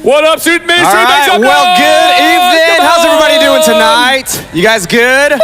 What up, student ministry? All right, well, good evening. How's everybody doing tonight? You guys good?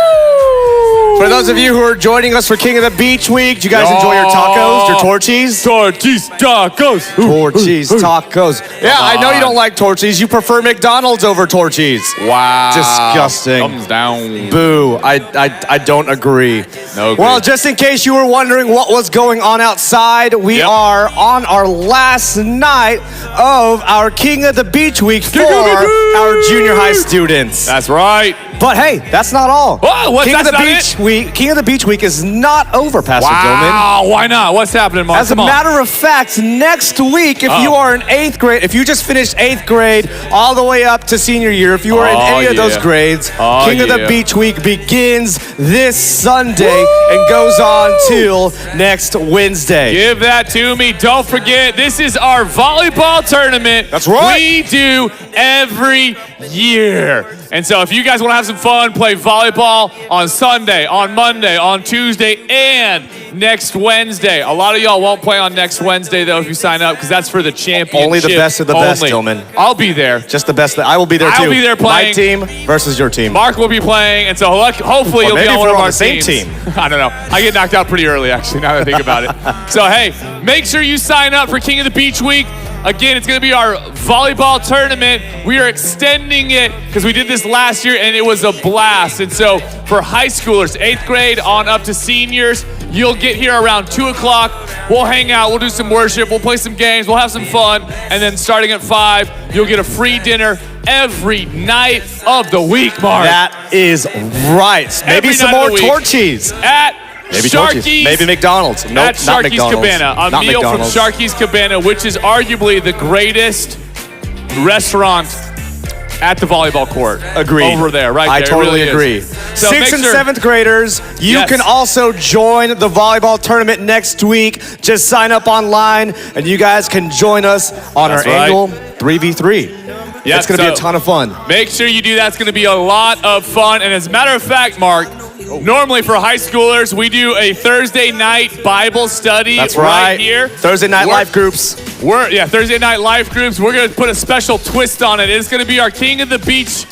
For those of you who are joining us for King of the Beach Week, do you guys enjoy your tacos, your torchies? Torchies, tacos. Torchies, tacos. Yeah, I know you don't like torchies. You prefer McDonald's over torchies. Wow. Disgusting. Thumbs down. Boo. I don't agree. No good. Well, just in case you were wondering what was going on outside, we are on our last night of our King of the Beach Week for our junior high students. That's right. But hey, that's not all. Oh, what's King of the not Beach it? Week. King of the Beach Week is not over, Pastor Dillman. Wow, why not? What's happening, Mark? As a matter of fact, next week, if you are in 8th grade, if you just finished 8th grade all the way up to senior year, if you are in any of those grades, King of the Beach Week begins this Sunday and goes on till next Wednesday. Give that to me. Don't forget, this is our volleyball tournament. That's right. We do every year. And so if you guys want to have some fun, play volleyball on Sunday, on Monday, on Tuesday, and next Wednesday. A lot of y'all won't play on next Wednesday, though, if you sign up, because that's for the championship. Only the best of the best, Tillman. I'll be there. Just the best. I will be there, too. I'll be there playing. My team versus your team. Mark will be playing, and so hopefully you'll be on one of our same teams. team. I don't know. I get knocked out pretty early, actually, now that I think about it. So, hey, make sure you sign up for King of the Beach Week. Again, it's going to be our volleyball tournament. We are extending it because we did this last year, and it was a blast. And so for high schoolers, 8th grade on up to seniors, you'll get here around 2 o'clock. We'll hang out. We'll do some worship. We'll play some games. We'll have some fun. And then starting at 5, you'll get a free dinner every night of the week, Mark. That is right. Maybe some more torchies. At Maybe Sharky's. torchies. Maybe McDonald's. Nope, at not Sharky's McDonald's. Cabana. A Not meal McDonald's. from Sharky's Cabana, which is arguably the greatest restaurant at the volleyball court. Agreed. Over there, right I there. totally It really agree. is. So 6th and sure, 7th graders, you can also join the volleyball tournament next week. Just sign up online, and you guys can join us on our annual 3v3. Yeah, it's going to be a ton of fun. Make sure you do that. It's going to be a lot of fun. And as a matter of fact, Mark, normally for high schoolers, we do a Thursday night Bible study. That's right here. Thursday night life groups. Thursday night life groups. We're going to put a special twist on it. It's going to be our King of the Beach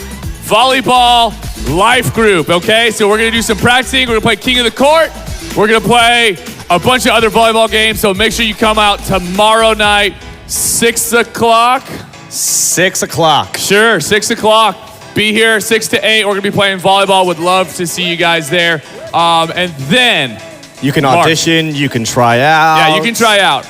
volleyball life group, okay? So we're going to do some practicing. We're going to play King of the Court. We're going to play a bunch of other volleyball games. So make sure you come out tomorrow night, 6 o'clock. 6 o'clock. Sure, 6 o'clock. Be here 6 to 8. We're going to be playing volleyball. Would love to see you guys there. And then you can audition. You can try out. Yeah, you can try out.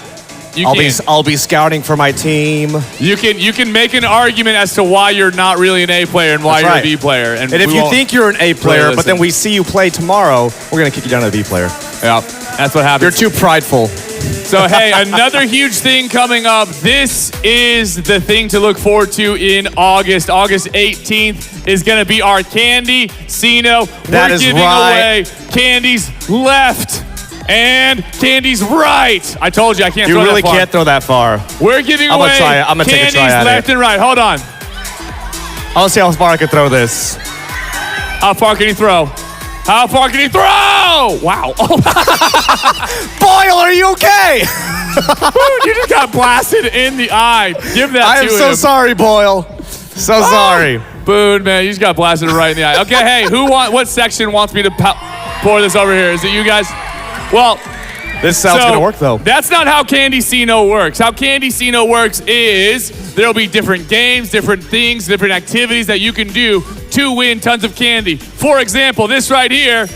I'll be scouting for my team. You can make an argument as to why you're not really an A player and why you're a B player. And if you think you're an A player, but then we see you play tomorrow, we're going to kick you down to the B player. Yeah, that's what happens. You're too prideful. So, hey, another huge thing coming up. This is the thing to look forward to in August. August 18th is going to be our Candy Cino. We're giving away candies left and candies right. I told you I can't throw that far. You really can't throw that far. We're giving away I'm gonna candies take a try at left and right. Hold on. I'll see how far I can throw this. How far can you throw? How far can he throw? Wow. Boyle, are you okay? You just got blasted in the eye. Give that to him. I am so sorry, Boyle. So sorry. Boone, man, you just got blasted right in the eye. Okay, hey, what section wants me to pour this over here? Is it you guys? Well, this sounds going to work, though. That's not how Candy Cino works. How Candy Cino works is there'll be different games, different things, different activities that you can do to win tons of candy. For example, this right here,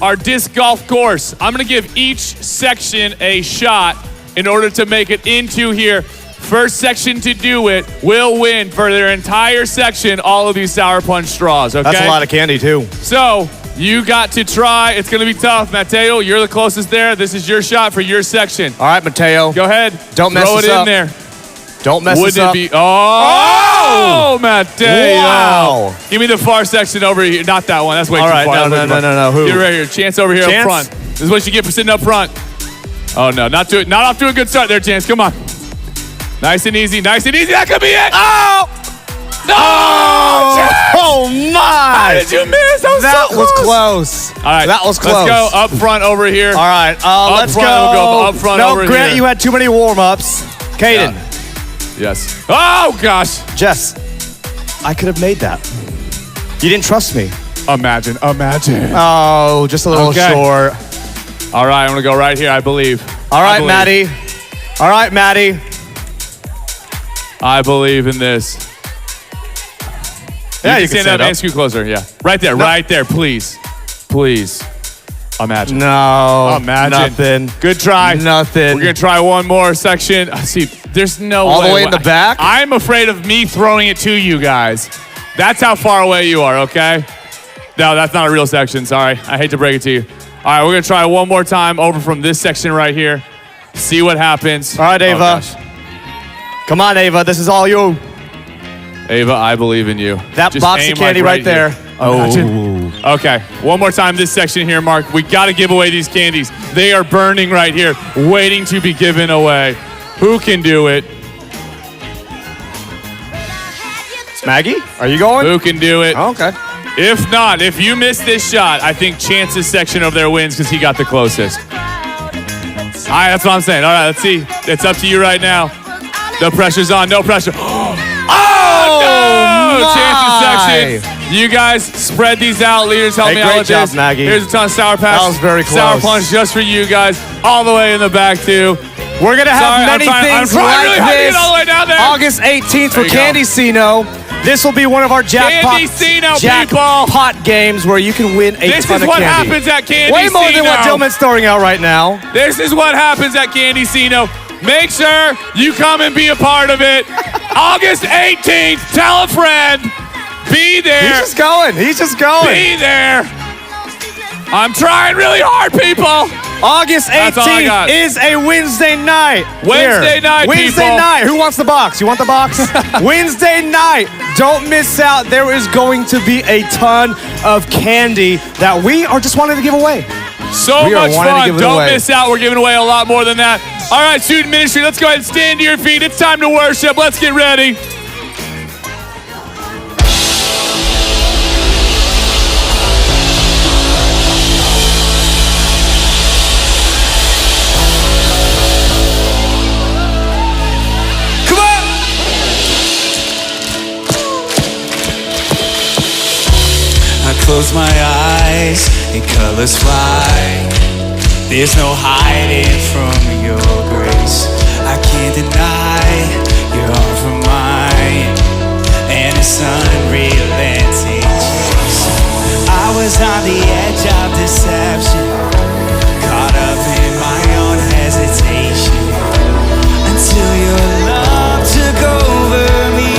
our disc golf course. I'm going to give each section a shot in order to make it into here. First section to do it will win for their entire section all of these Sour Punch straws, okay? That's a lot of candy, too. So, you got to try. It's going to be tough. Mateo, you're the closest there. This is your shot for your section. All right, Mateo. Go ahead. Don't mess this up. Throw it in there. Don't mess this up. Wouldn't it be? Oh, Mateo. Wow. Give me the far section over here. Not that one. That's way too far. No. Who? Get right here. Chance over here up front. This is what you get for sitting up front. Oh, no. Not off to a good start there, Chance. Come on. Nice and easy. Nice and easy. That could be it. Oh! No! Oh my! How did you miss? That was close. All right, that was close. Let's go up front over here. All right, let's go. Up front over Grant, here. you had too many warm-ups. Caden. Yes. Oh, gosh. Jess, I could have made that. You didn't trust me. Imagine. Oh, just a little short. All right, I'm going to go right here, I believe. All right, Maddie. All right, Maddie. I believe in this. Yeah, you can stand up and scoot closer. Yeah. Right there, right there, please. Please. Imagine. No. Imagine. Nothing. Good try. Nothing. We're going to try one more section. See, there's no way. All the way in the back? I'm afraid of me throwing it to you guys. That's how far away you are, okay? No, that's not a real section. Sorry. I hate to break it to you. All right, we're going to try one more time over from this section right here. See what happens. All right, Ava. Come on, Ava. This is all you. Ava, I believe in you. That Just box of candy right there. Imagine. Okay, one more time this section here, Mark. We got to give away these candies. They are burning right here, waiting to be given away. Who can do it? Maggie, are you going? Who can do it? Oh, okay. If not, if you miss this shot, I think Chance's section over there wins because he got the closest. All right, that's what I'm saying. All right, let's see. It's up to you right now. The pressure's on. No pressure. Oh, no! Chance's section. You guys spread these out. Leaders, help me out with job, this. Maggie. Here's a ton of Sour Patch. That was very close. Sour Punch just for you guys. All the way in the back, too. We're going to have many things like really hard to this. get all the way down there. August 18th for Candy-Cino. This will be one of our jackpot games where you can win a ton of candy. This is what happens at Candy-Cino. Way more than what Dillman's throwing out right now. This is what happens at Candy-Cino. Make sure you come and be a part of it. August 18th, tell a friend. Be there. He's just going. He's just going. Be there. I'm trying really hard, people. August 18th is a Wednesday night. Wednesday night, Wednesday night. Who wants the box? You want the box? Wednesday night. Don't miss out. There is going to be a ton of candy that we are just wanting to give away. So much fun. Don't miss out. We're giving away a lot more than that. All right, student ministry, let's go ahead and stand to your feet. It's time to worship. Let's get ready. Close my eyes and colors fly. There's no hiding from your grace. I can't deny your heart for mine, and it's unrelenting chase. I was on the edge of deception, caught up in my own hesitation, until your love took over me.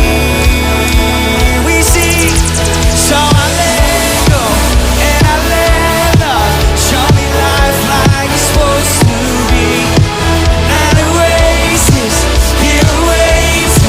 We see, so I supposed to be, and it races, it waits.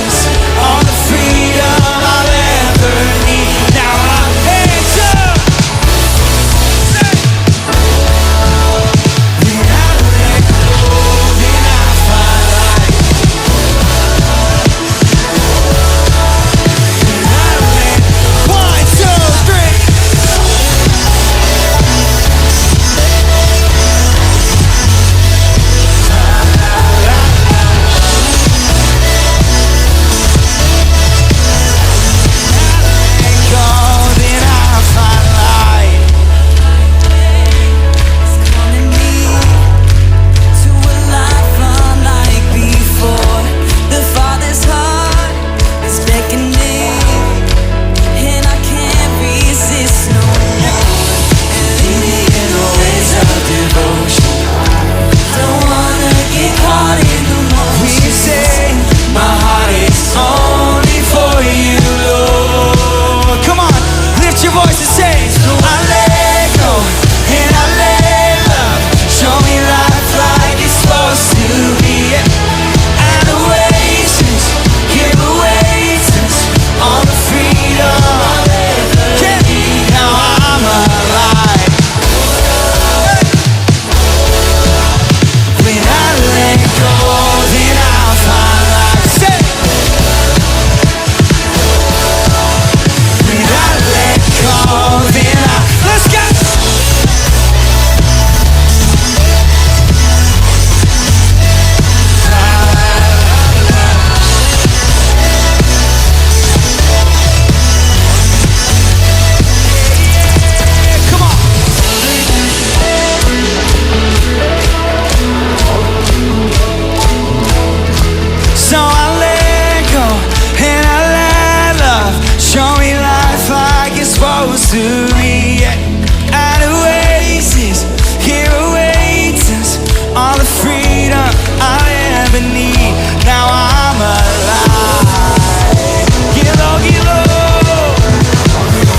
mystery. An oasis here awaits us, all the freedom I ever need. Now I'm alive. Get low, get low.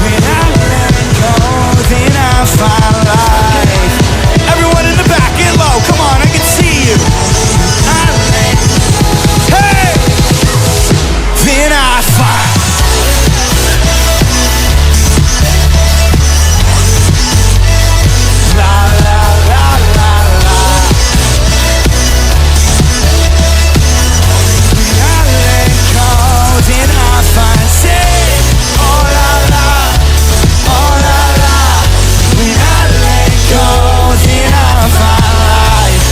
When I let go, then I find life. Everyone in the back, get low. Come on, I can see you. I let, hey, then I find. La la la la la. When I let go, then I find safe. Oh la la, oh la la. When I let go, then I find life.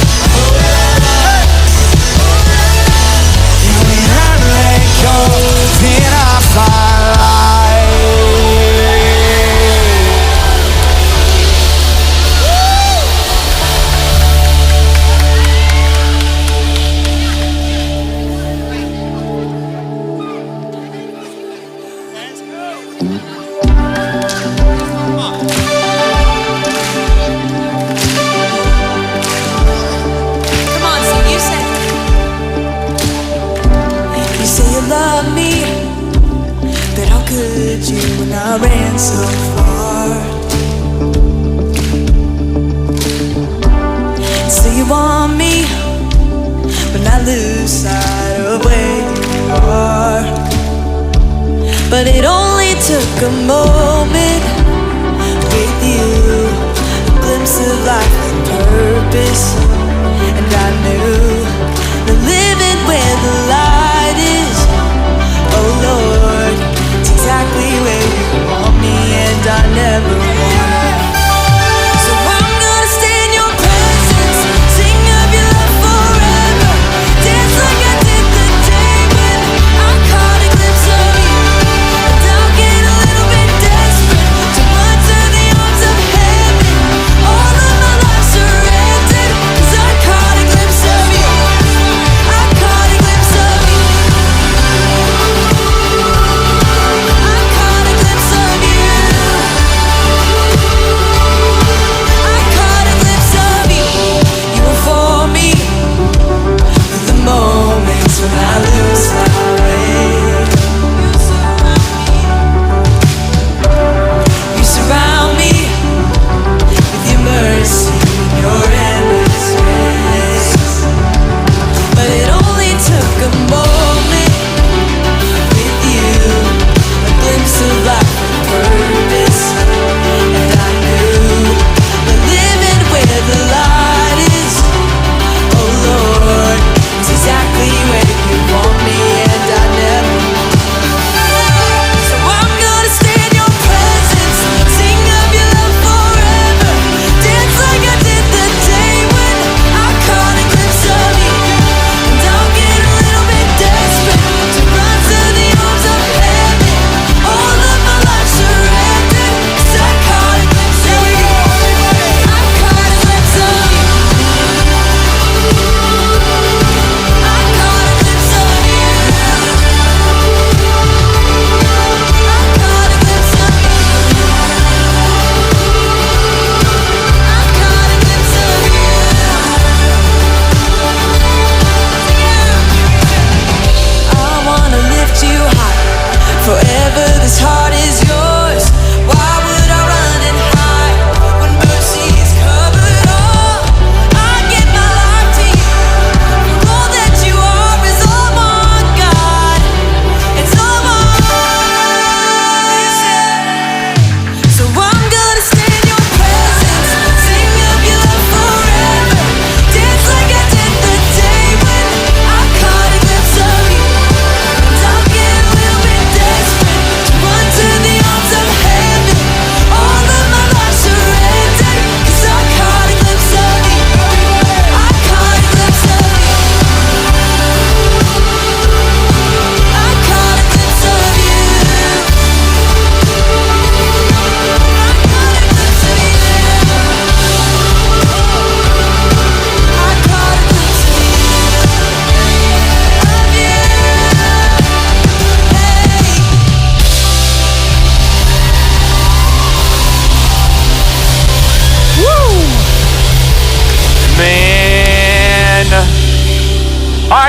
When I let go, then I find life. Come on, so you say you love me, but how could you when I ran so far? You say you want me, but I lose sight of where you are. But it only took a moment with you, a glimpse of life and purpose, and I knew that living where the light is, oh Lord, it's exactly where you want me, and I never want. So I'm gonna stay in your presence, sing of your love forever, dance like I did the day when I caught a glimpse of you. And I'll get a little bit desperate to run to the arms of heaven. All of my life surrendered, 'cause I caught a glimpse of you. I caught a glimpse of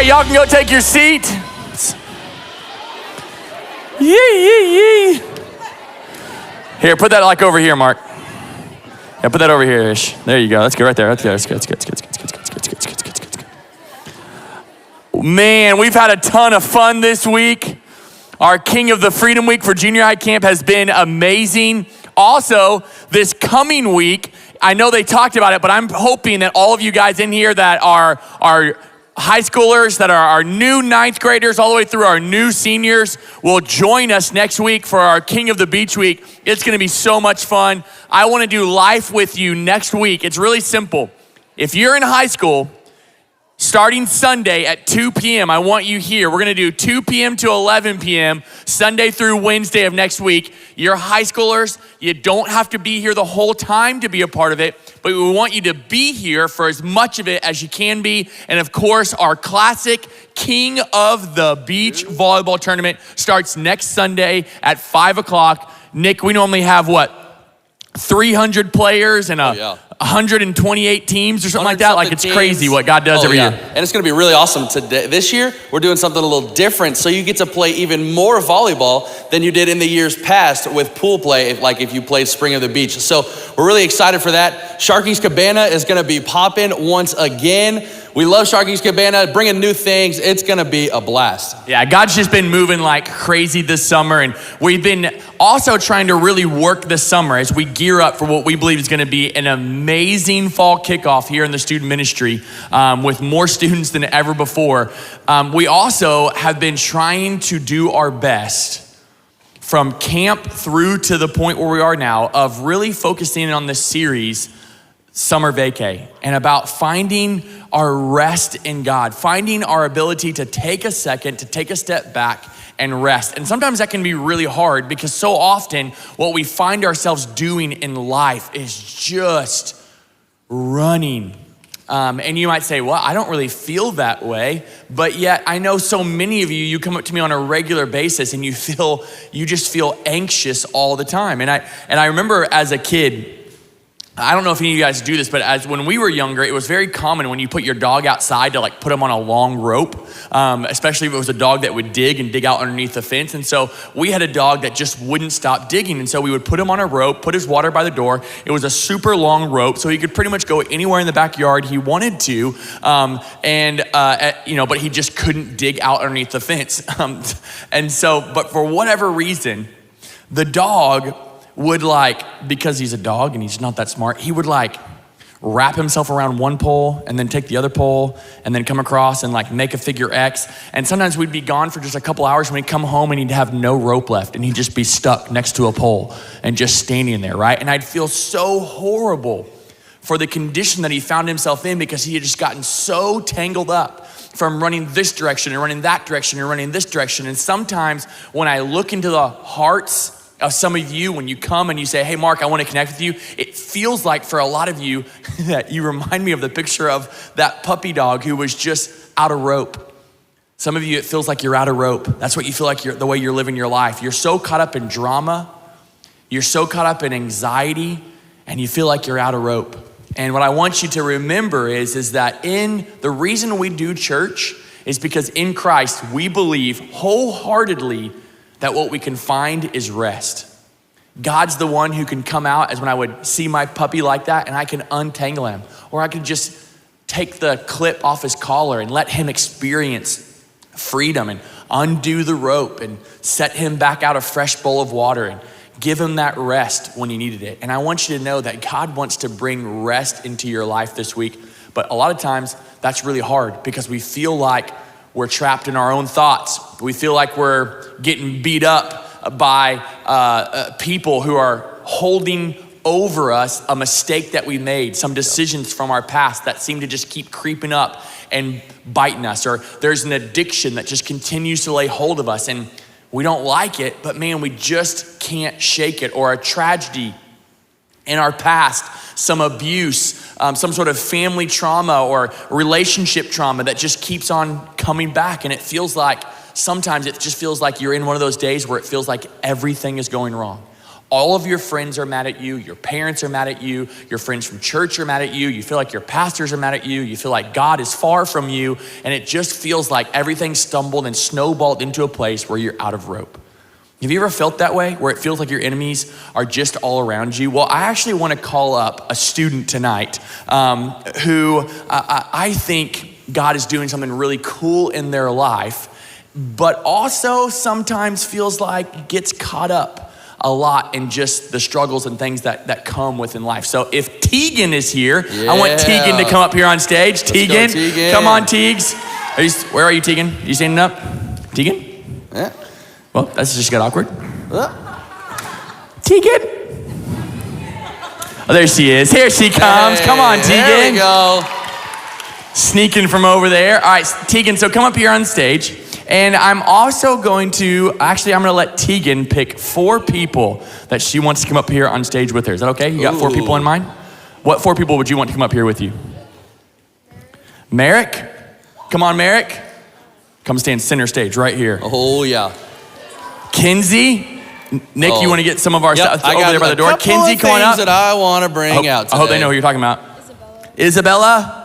right, y'all can go take your seat. Yee. Here, put that like over here, Mark. Yeah, put that over here, Ish. There you go. That's good right there. That's good. Man, we've had a ton of fun this week. Our King of the Freedom Week for Junior High Camp has been amazing. Also, this coming week, I know they talked about it, but I'm hoping that all of you guys in here that are high schoolers, that are our new ninth graders, all the way through our new seniors, will join us next week for our King of the Beach Week. It's gonna be so much fun. I wanna do life with you next week. It's really simple. If you're in high school, starting Sunday at 2 p.m., I want you here. We're gonna do 2 p.m. to 11 p.m., Sunday through Wednesday of next week. You're high schoolers, you don't have to be here the whole time to be a part of it, but we want you to be here for as much of it as you can be. And of course, our classic King of the Beach volleyball tournament starts next Sunday at 5 o'clock. Nick, we normally have 300 players and 128 teams or something like that. Like, it's crazy what God does every year. And it's gonna be really awesome today. This year, we're doing something a little different, so you get to play even more volleyball than you did in the years past with pool play, if you played Spring of the Beach. So we're really excited for that. Sharky's Cabana is gonna be popping once again. We love Sharky's Cabana, bringing new things. It's gonna be a blast. Yeah, God's just been moving like crazy this summer, and we've been also trying to really work this summer as we gear up for what we believe is gonna be an amazing fall kickoff here in the student ministry with more students than ever before. We also have been trying to do our best from camp through to the point where we are now of really focusing on this series, Summer Vacay, and about finding our rest in God, finding our ability to take a second, to take a step back and rest. And sometimes that can be really hard because so often what we find ourselves doing in life is just running. And you might say, well, I don't really feel that way, but yet I know so many of you come up to me on a regular basis and you just feel anxious all the time. And I remember as a kid, I don't know if any of you guys do this, but when we were younger, it was very common when you put your dog outside to put him on a long rope, especially if it was a dog that would dig out underneath the fence. And so we had a dog that just wouldn't stop digging. And so we would put him on a rope, put his water by the door. It was a super long rope, so he could pretty much go anywhere in the backyard he wanted to. But he just couldn't dig out underneath the fence. But for whatever reason, the dog would because he's a dog and he's not that smart, he would wrap himself around one pole and then take the other pole and then come across and make a figure X. And sometimes we'd be gone for just a couple hours and we'd come home and he'd have no rope left and he'd just be stuck next to a pole and just standing there, right? And I'd feel so horrible for the condition that he found himself in because he had just gotten so tangled up from running this direction and running that direction and running this direction. And sometimes when I look into the hearts of some of you, when you come and you say, hey, Mark, I want to connect with you, it feels like for a lot of you that you remind me of the picture of that puppy dog who was just out of rope. Some of you, it feels like you're out of rope. That's what you feel like the way you're living your life. You're so caught up in drama, you're so caught up in anxiety, and you feel like you're out of rope. And what I want you to remember is that the reason we do church is because in Christ, we believe wholeheartedly that what we can find is rest. God's the one who can come out as when I would see my puppy like that and I can untangle him. Or I could just take the clip off his collar and let him experience freedom and undo the rope and set him back out a fresh bowl of water and give him that rest when he needed it. And I want you to know that God wants to bring rest into your life this week. But a lot of times that's really hard because we feel like we're trapped in our own thoughts. We feel like we're getting beat up by people who are holding over us a mistake that we made, some decisions from our past that seem to just keep creeping up and biting us. Or there's an addiction that just continues to lay hold of us and we don't like it, but man, we just can't shake it. Or a tragedy in our past, some abuse, some sort of family trauma or relationship trauma that just keeps on coming back. And sometimes it just feels like you're in one of those days where it feels like everything is going wrong. All of your friends are mad at you. Your parents are mad at you. Your friends from church are mad at you. You feel like your pastors are mad at you. You feel like God is far from you. And it just feels like everything stumbled and snowballed into a place where you're out of rope. Have you ever felt that way, where it feels like your enemies are just all around you? Well, I actually want to call up a student tonight who I think God is doing something really cool in their life, but also sometimes feels like gets caught up a lot in just the struggles and things that come within life. So if Tegan is here, I want Tegan to come up here on stage. Tegan, come on, Teags. Where are you, Tegan? You standing up? Tegan? Yeah. Well, that's just got awkward. Tegan. Oh, there she is. Here she comes. Come on, Tegan. There we go. Sneaking from over there. All right, Tegan, so come up here on stage. And I'm also going to let Tegan pick 4 people that she wants to come up here on stage with her. Is that okay? You got 4 people in mind? What 4 people would you want to come up here with you? Merrick? Come on, Merrick. Come stand center stage right here. Oh, yeah. Kinsey? Nick, you want to get some of our stuff over there by the door? Kinsey, come on up. That I want to bring out today. I hope they know who you're talking about. Isabella?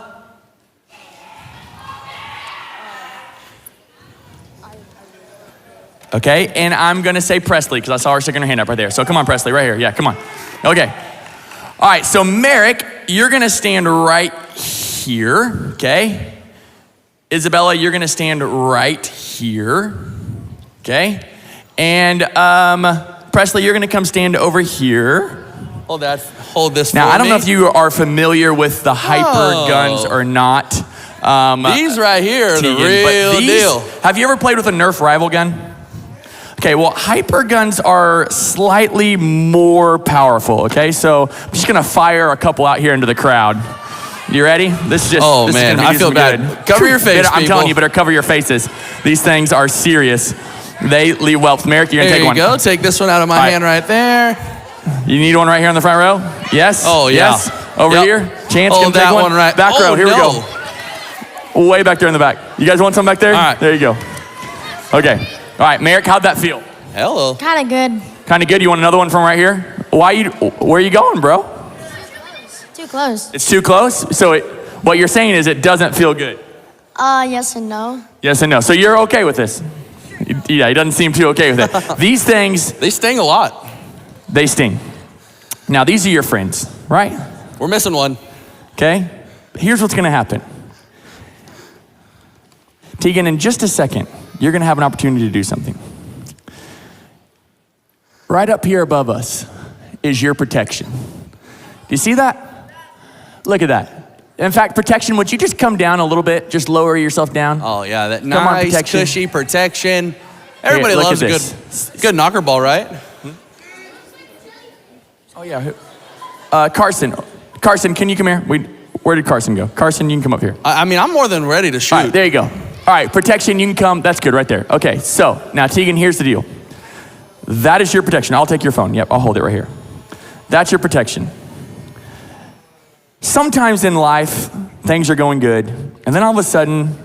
Okay, and I'm gonna say Presley because I saw her sticking her hand up right there. So come on, Presley, right here. Yeah, come on. Okay. All right, so Merrick, you're gonna stand right here, okay? Isabella, you're gonna stand right here, okay? And Presley, you're gonna come stand over here. Hold this now, for I don't me. know if you are familiar with the hyper guns or not. These right here are Tegan, the real deal. Have you ever played with a Nerf rival gun? Okay, well, hyper guns are slightly more powerful, okay? So I'm just gonna fire a couple out here into the crowd. You ready? This is man, I feel bad. Good. Cover your face, I'm telling you, better cover your faces. These things are serious. They leave whelps. Merrick, you're gonna take one. There you go, take this one out of my hand right there. You need one right here in the front row? Yes? Oh, yeah. Yes? Over here? Chance, oh, can that take one right. Back row, here we no. go. Way back there in the back. You guys want some back there? All right. There you go. Okay. All right, Merrick, how'd that feel? Hello. Kind of good. Kind of good. You want another one from right here? Where are you going, bro? Too close. It's too close? So what you're saying is it doesn't feel good? Yes and no. Yes and no. So you're okay with this? Yeah, he doesn't seem too okay with it. These things. They sting a lot. They sting. Now, these are your friends, right? We're missing one. Okay? Here's what's going to happen. Tegan, in just a second, you're going to have an opportunity to do something. Right up here above us is your protection. Do you see that? Look at that. In fact, protection, would you just come down a little bit? Just lower yourself down? Oh, yeah, that nice, cushy protection. Everybody Here, loves a good knocker ball, right? Oh, yeah. Carson, can you come here? Where did Carson go? Carson, you can come up here. I mean, I'm more than ready to shoot. All right, there you go. All right, protection, you can come. That's good right there. Okay, so now Tegan, here's the deal. That is your protection. I'll take your phone. Yep, I'll hold it right here. That's your protection. Sometimes in life, things are going good, and then all of a sudden,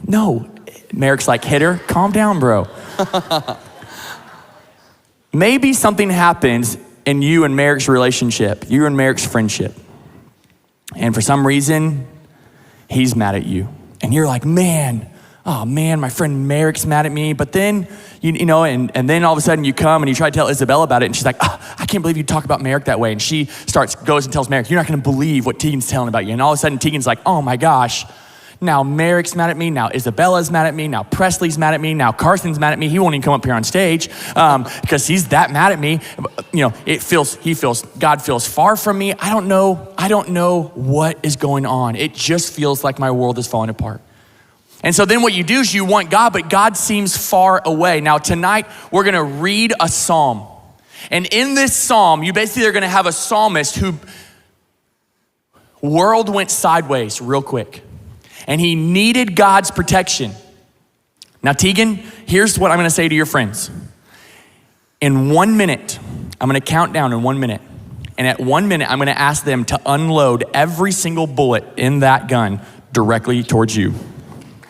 no. Merrick's like, hit her. Calm down, bro. Maybe something happens in you and Merrick's relationship, you and Merrick's friendship. And for some reason, he's mad at you. And you're like, man, my friend Merrick's mad at me. But then, you know, and then all of a sudden you come and you try to tell Isabella about it. And she's like, I can't believe you talk about Merrick that way. And she goes and tells Merrick, you're not going to believe what Tegan's telling about you. And all of a sudden Tegan's like, oh my gosh. Now Merrick's mad at me, now Isabella's mad at me, now Presley's mad at me, now Carson's mad at me. He won't even come up here on stage because he's that mad at me. You know, God feels far from me. I don't know what is going on. It just feels like my world is falling apart. And so then what you do is you want God, but God seems far away. Now tonight, we're gonna read a psalm. And in this psalm, you basically are gonna have a psalmist who world went sideways real quick. And he needed God's protection. Now, Tegan, here's what I'm gonna say to your friends. In 1 minute, I'm gonna count down in 1 minute. And at 1 minute, I'm gonna ask them to unload every single bullet in that gun directly towards you.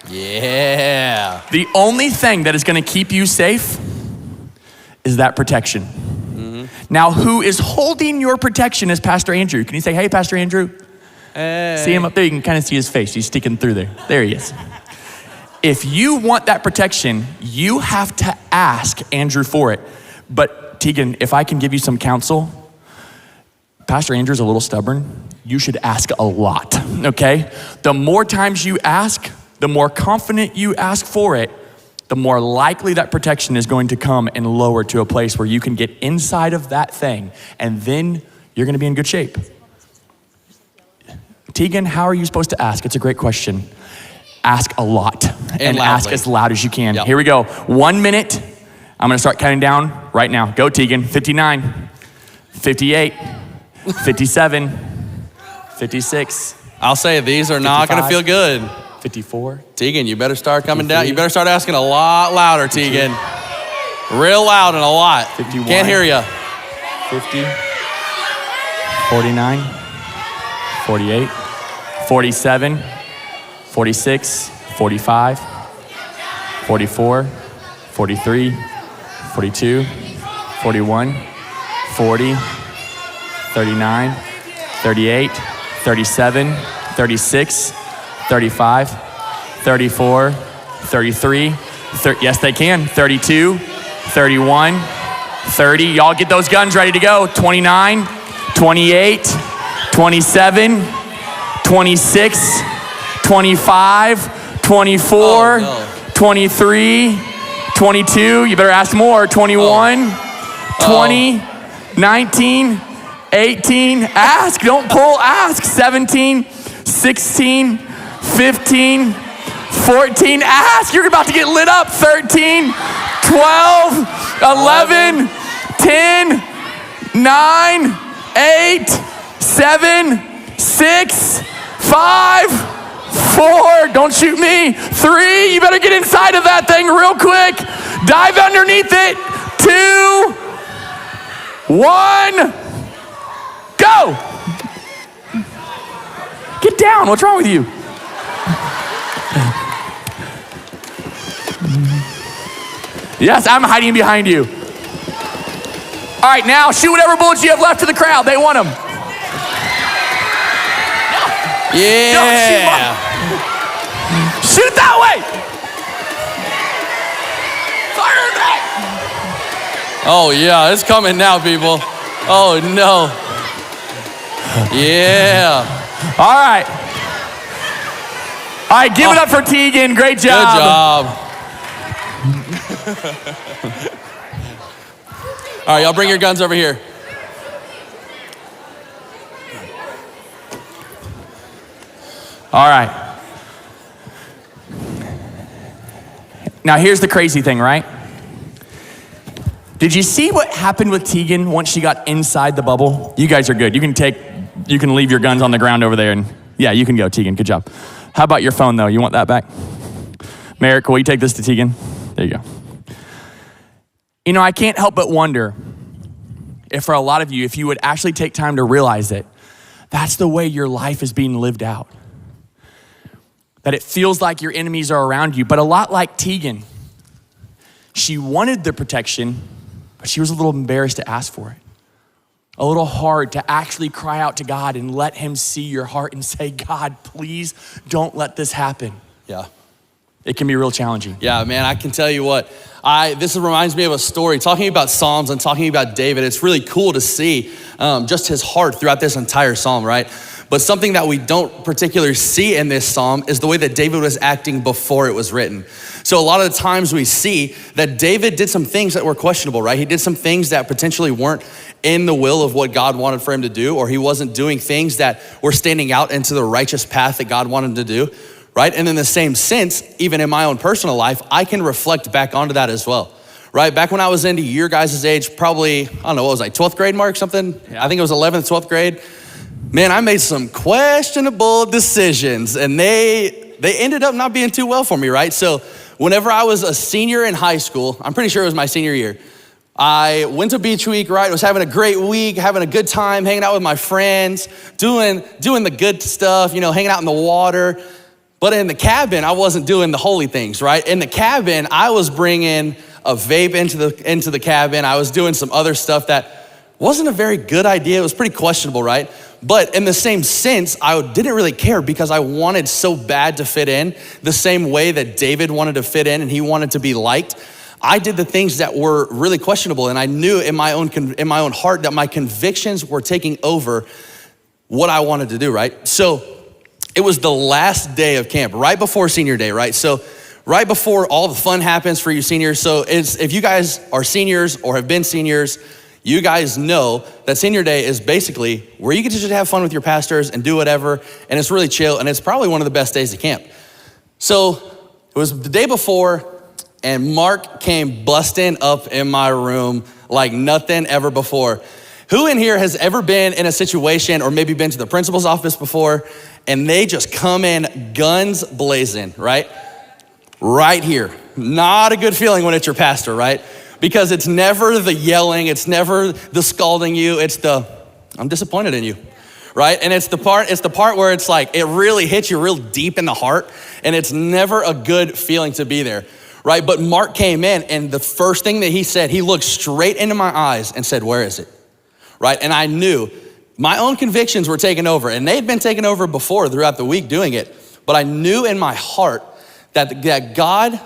Yeah. The only thing that is gonna keep you safe is that protection. Now, who is holding your protection is Pastor Andrew. Can you say, hey, Pastor Andrew? Hey. See him up there? You can kind of see his face. He's sticking through there. There he is. If you want that protection, you have to ask Andrew for it. But Tegan, if I can give you some counsel, Pastor Andrew's a little stubborn. You should ask a lot, okay? The more times you ask, the more confident you ask for it, the more likely that protection is going to come and lower to a place where you can get inside of that thing, and then you're gonna be in good shape. Tegan, how are you supposed to ask? It's a great question. Ask a lot and ask as loud as you can. Yep. Here we go. 1 minute. I'm gonna start counting down right now. Go, Tegan. 59, 58, 57, 56. I'll say these are not gonna feel good. 54. Tegan, you better start coming down. You better start asking a lot louder, Tegan. Real loud and a lot. 51. Can't hear you. 50, 49, 48, 47, 46, 45, 44, 43, 42, 41, 40, 39, 38, 37, 36, 35, 34, 33, yes they can, 32, 31, 30. Y'all get those guns ready to go. 29, 28, 27, 26, 25, 24, 23, 22. You better ask more. 21, 20, 19, 18. Ask, don't pull, ask. 17, 16, 15, 14. Ask, you're about to get lit up. 13, 12, 11, 10, 9, 8, 7, 6, 5, 4, don't shoot me. 3, you better get inside of that thing real quick. Dive underneath it. 2, 1, go. Get down, what's wrong with you? Yes, I'm hiding behind you. All right, now shoot whatever bullets you have left to the crowd. They want them. Yeah. No, shoot that way. Fire it back. Oh yeah, it's coming now, people. Oh no. Yeah. All right. All right, give it up for Tegan. Great job. Good job. All right, y'all bring your guns over here. All right. Now here's the crazy thing, right? Did you see what happened with Tegan once she got inside the bubble? You guys are good. You can leave your guns on the ground over there, and yeah, you can go, Tegan. Good job. How about your phone though? You want that back? Merrick, will you take this to Tegan? There you go. You know, I can't help but wonder if for a lot of you, if you would actually take time to realize that that's the way your life is being lived out. That it feels like your enemies are around you, but a lot like Tegan, she wanted the protection, but she was a little embarrassed to ask for it. A little hard to actually cry out to God and let him see your heart and say, God, please don't let this happen. Yeah. It can be real challenging. Yeah, man, I can tell you what, this reminds me of a story. Talking about Psalms and talking about David, it's really cool to see just his heart throughout this entire Psalm, right? But something that we don't particularly see in this Psalm is the way that David was acting before it was written. So a lot of the times we see that David did some things that were questionable, right? He did some things that potentially weren't in the will of what God wanted for him to do, or he wasn't doing things that were standing out into the righteous path that God wanted him to do, right? And in the same sense, even in my own personal life, I can reflect back onto that as well, right? Back when I was into your guys' age, probably, I don't know, what was I, 12th grade, Mark, something? Yeah. I think it was 11th, 12th grade. Man, I made some questionable decisions, and they ended up not being too well for me, right? So whenever I was a senior in high school, I'm pretty sure it was my senior year, I went to Beach Week, right? Was having a great week, having a good time, hanging out with my friends, doing the good stuff, you know, hanging out in the water. But in the cabin, I wasn't doing the holy things, right? In the cabin, I was bringing a vape into the cabin. I was doing some other stuff that wasn't a very good idea. It was pretty questionable, right? But in the same sense, I didn't really care because I wanted so bad to fit in the same way that David wanted to fit in and he wanted to be liked. I did the things that were really questionable, and I knew in my own heart that my convictions were taking over what I wanted to do, right? So it was the last day of camp, right before senior day, right? So right before all the fun happens for you seniors. So if you guys are seniors or have been seniors, you guys know that senior day is basically where you get to just have fun with your pastors and do whatever, and it's really chill, and it's probably one of the best days of camp. So it was the day before, and Mark came busting up in my room like nothing ever before. Who in here has ever been in a situation or maybe been to the principal's office before and they just come in guns blazing, right? Right here. Not a good feeling when it's your pastor, right? Because it's never the yelling, it's never the scalding you, it's the, I'm disappointed in you, right? And it's the part where it's like, it really hits you real deep in the heart, and it's never a good feeling to be there, right? But Mark came in, and the first thing that he said, he looked straight into my eyes and said, "Where is it?" Right? And I knew my own convictions were taken over, and they'd been taken over before throughout the week doing it, but I knew in my heart that God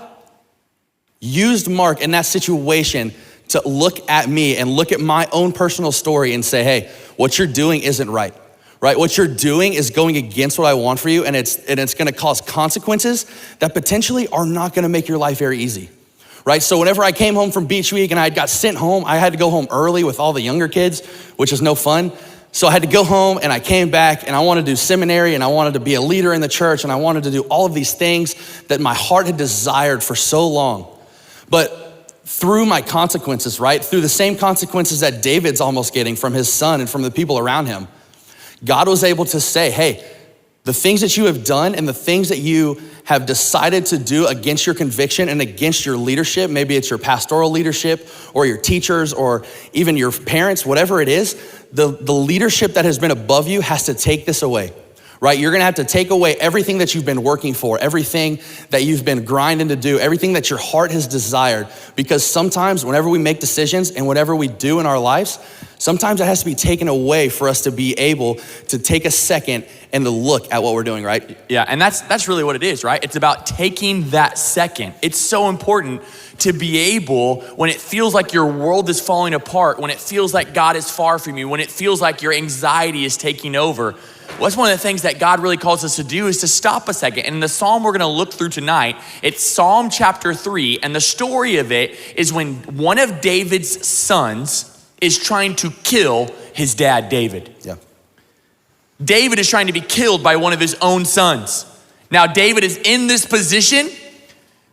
used Mark in that situation to look at me and look at my own personal story and say, "Hey, what you're doing isn't right, right? What you're doing is going against what I want for you, and it's gonna cause consequences that potentially are not gonna make your life very easy." Right? So whenever I came home from Beach Week and I got sent home, I had to go home early with all the younger kids, which is no fun. So I had to go home, and I came back, and I wanted to do seminary, and I wanted to be a leader in the church, and I wanted to do all of these things that my heart had desired for so long. But through my consequences, right? Through the same consequences that David's almost getting from his son and from the people around him, God was able to say, "Hey, the things that you have done and the things that you have decided to do against your conviction and against your leadership, maybe it's your pastoral leadership or your teachers or even your parents, whatever it is, the leadership that has been above you has to take this away." Right? You're gonna have to take away everything that you've been working for, everything that you've been grinding to do, everything that your heart has desired. Because sometimes whenever we make decisions and whatever we do in our lives, sometimes it has to be taken away for us to be able to take a second and to look at what we're doing, right? Yeah, and that's really what it is, right? It's about taking that second. It's so important to be able, when it feels like your world is falling apart, when it feels like God is far from you, when it feels like your anxiety is taking over, what's one of the things that God really calls us to do is to stop a second. And the psalm we're gonna look through tonight, it's Psalm chapter 3, and the story of it is when one of David's sons is trying to kill his dad, David. Yeah. David is trying to be killed by one of his own sons. Now, David is in this position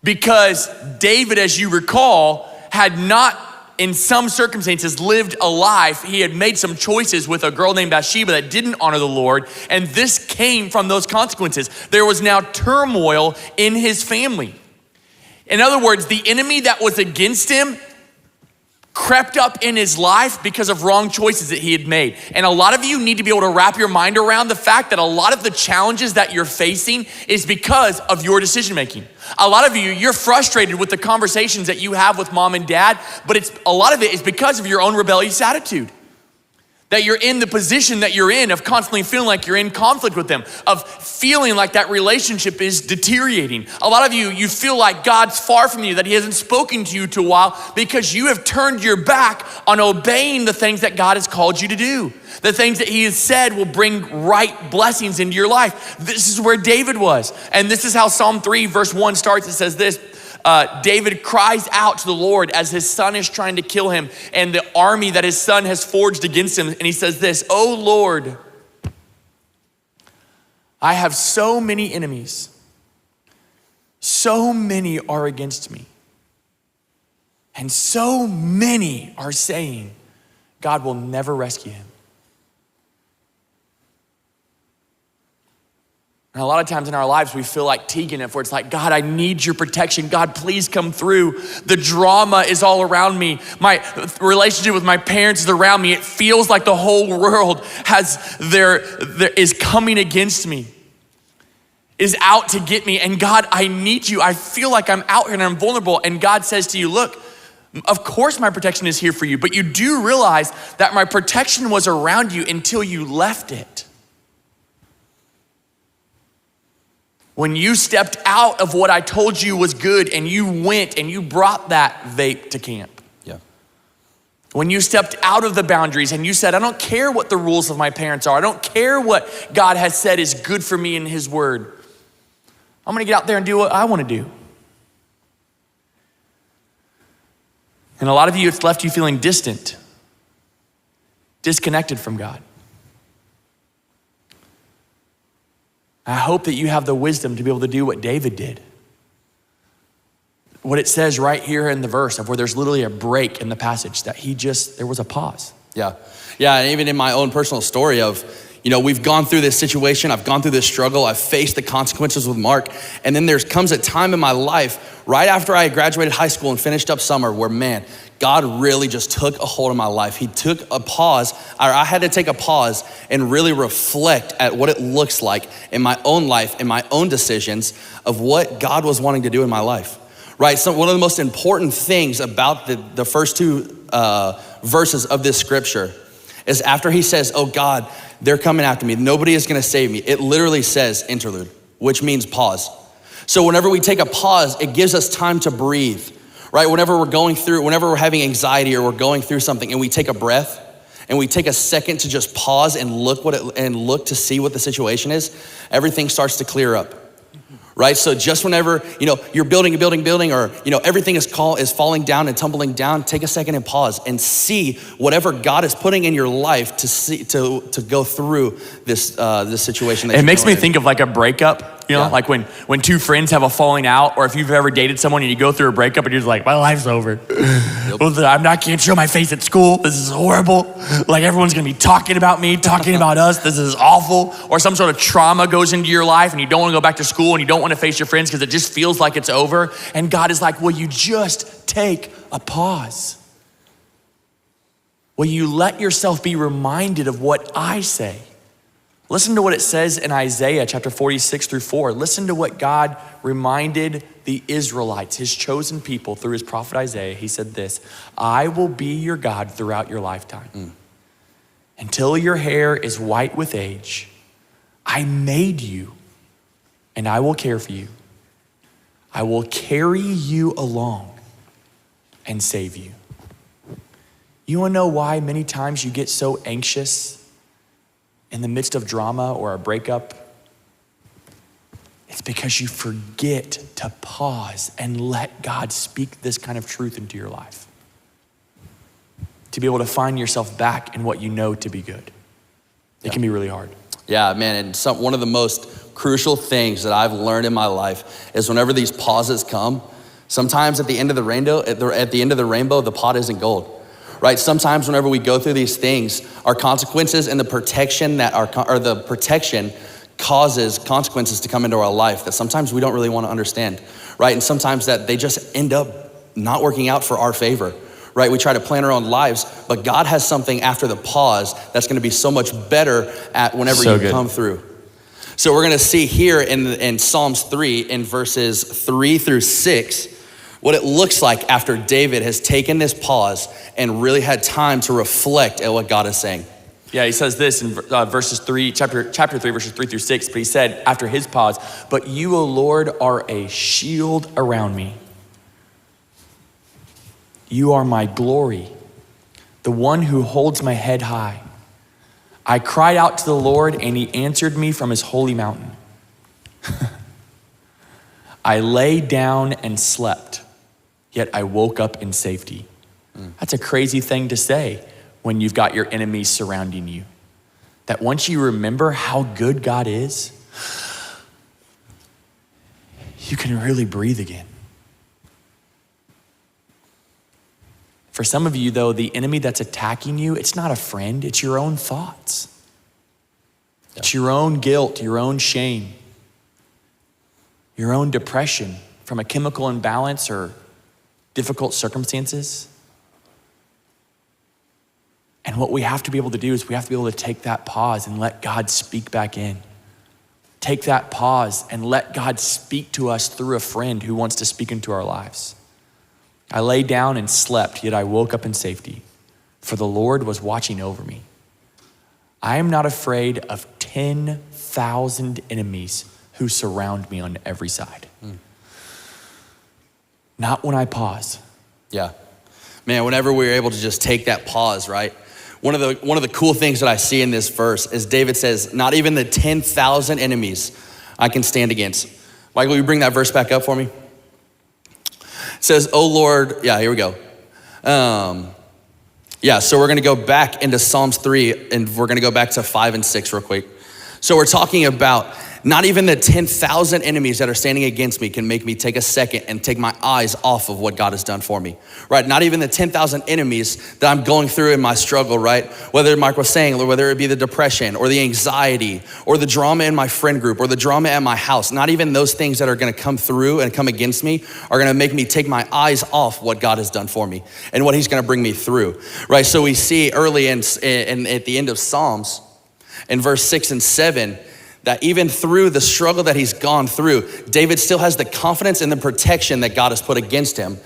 because David, as you recall, had not, in some circumstances, lived a life. He had made some choices with a girl named Bathsheba that didn't honor the Lord, and this came from those consequences. There was now turmoil in his family. In other words, the enemy that was against him crept up in his life because of wrong choices that he had made. And a lot of you need to be able to wrap your mind around the fact that a lot of the challenges that you're facing is because of your decision making. A lot of you, you're frustrated with the conversations that you have with mom and dad, but a lot of it is because of your own rebellious attitude. That you're in the position that you're in of constantly feeling like you're in conflict with them, of feeling like that relationship is deteriorating. A lot of you, you feel like God's far from you, that he hasn't spoken to you to a while because you have turned your back on obeying the things that God has called you to do. The things that he has said will bring right blessings into your life. This is where David was. And this is how Psalm 3 verse 1 starts. It says this, David cries out to the Lord as his son is trying to kill him and the army that his son has forged against him. And he says this, "Oh Lord, I have so many enemies. So many are against me. And so many are saying, God will never rescue him." And a lot of times in our lives, we feel like Tegan, where it's like, "God, I need your protection. God, please come through. The drama is all around me. My relationship with my parents is around me. It feels like the whole world is coming against me, is out to get me. And God, I need you. I feel like I'm out here and I'm vulnerable." And God says to you, "Look, Of course my protection is here for you, but you do realize that my protection was around you until you left it. When you stepped out of what I told you was good and you went and you brought that vape to camp. Yeah. When you stepped out of the boundaries and you said, I don't care what the rules of my parents are. I don't care what God has said is good for me in his word. I'm gonna get out there and do what I wanna do. And a lot of you, it's left you feeling distant, disconnected from God. I hope that you have the wisdom to be able to do what David did. What it says right here in the verse of where there's literally a break in the passage that there was a pause. Yeah, and even in my own personal story of, we've gone through this situation, I've gone through this struggle, I've faced the consequences with Mark, and then there comes a time in my life, right after I graduated high school and finished up summer, where man, God really just took a hold of my life. He took a pause, or I had to take a pause and really reflect at what it looks like in my own life, in my own decisions of what God was wanting to do in my life, right? So one of the most important things about the first two verses of this scripture is after he says, oh God, they're coming after me. Nobody is gonna save me. It literally says interlude, which means pause. So whenever we take a pause, it gives us time to breathe, right? Whenever we're having anxiety or we're going through something and we take a breath and we take a second to just pause and look to see what the situation is, everything starts to clear up. Right? So just whenever, you're building, or, everything is falling down and tumbling down, take a second and pause and see whatever God is putting in your life to go through this situation. It makes me think of like a breakup, like when two friends have a falling out, or if you've ever dated someone and you go through a breakup and you're just like, my life's over. I can't show my face at school. This is horrible. Like everyone's gonna be talking about me, talking about us. This is awful. Or some sort of trauma goes into your life and you don't wanna go back to school and you don't wanna face your friends because it just feels like it's over. And God is like, will you just take a pause? Will you let yourself be reminded of what I say? Listen to what it says in Isaiah chapter 46-4. Listen to what God reminded the Israelites, his chosen people, through his prophet Isaiah. He said this, I will be your God throughout your lifetime. Until your hair is white with age, I made you and I will care for you. I will carry you along and save you. You wanna know why many times you get so anxious in the midst of drama or a breakup? It's because you forget to pause and let God speak this kind of truth into your life. To be able to find yourself back in what you know to be good. It can be really hard. Yeah, man, and one of the most crucial things that I've learned in my life is whenever these pauses come, sometimes at the end of the rainbow, the pot isn't gold. Right? Sometimes whenever we go through these things, our consequences and the protection causes consequences to come into our life that sometimes we don't really want to understand, right? And sometimes that they just end up not working out for our favor, right? We try to plan our own lives, but God has something after the pause that's gonna be so much better at whenever you come through. So we're gonna see here in Psalms 3 in verses 3-6, what it looks like after David has taken this pause and really had time to reflect at what God is saying. Yeah, he says this in chapter 3, verses 3-6, but he said after his pause, but you, O Lord, are a shield around me. You are my glory, the one who holds my head high. I cried out to the Lord and he answered me from his holy mountain. I lay down and slept, yet I woke up in safety. That's a crazy thing to say when you've got your enemies surrounding you. That once you remember how good God is, you can really breathe again. For some of you though, the enemy that's attacking you, it's not a friend, it's your own thoughts. It's your own guilt, your own shame, your own depression from a chemical imbalance or difficult circumstances. And what we have to be able to do is we have to be able to take that pause and let God speak back in. Take that pause and let God speak to us through a friend who wants to speak into our lives. I lay down and slept, yet I woke up in safety, for the Lord was watching over me. I am not afraid of 10,000 enemies who surround me on every side. Not when I pause. Yeah. Man, whenever we're able to just take that pause, right? One of the cool things that I see in this verse is David says, not even the 10,000 enemies I can stand against. Michael, will you bring that verse back up for me? It says, oh Lord, yeah, here we go. So we're gonna go back into Psalms 3 and we're gonna go back to 5 and 6 real quick. So we're talking about not even the 10,000 enemies that are standing against me can make me take a second and take my eyes off of what God has done for me, right? Not even the 10,000 enemies that I'm going through in my struggle, right? Whether Mike was saying, whether it be the depression or the anxiety or the drama in my friend group or the drama at my house, not even those things that are gonna come through and come against me are gonna make me take my eyes off what God has done for me and what he's gonna bring me through, right? So we see early in at the end of Psalms, in verse 6 and 7, that even through the struggle that he's gone through, David still has the confidence and the protection that God has put against him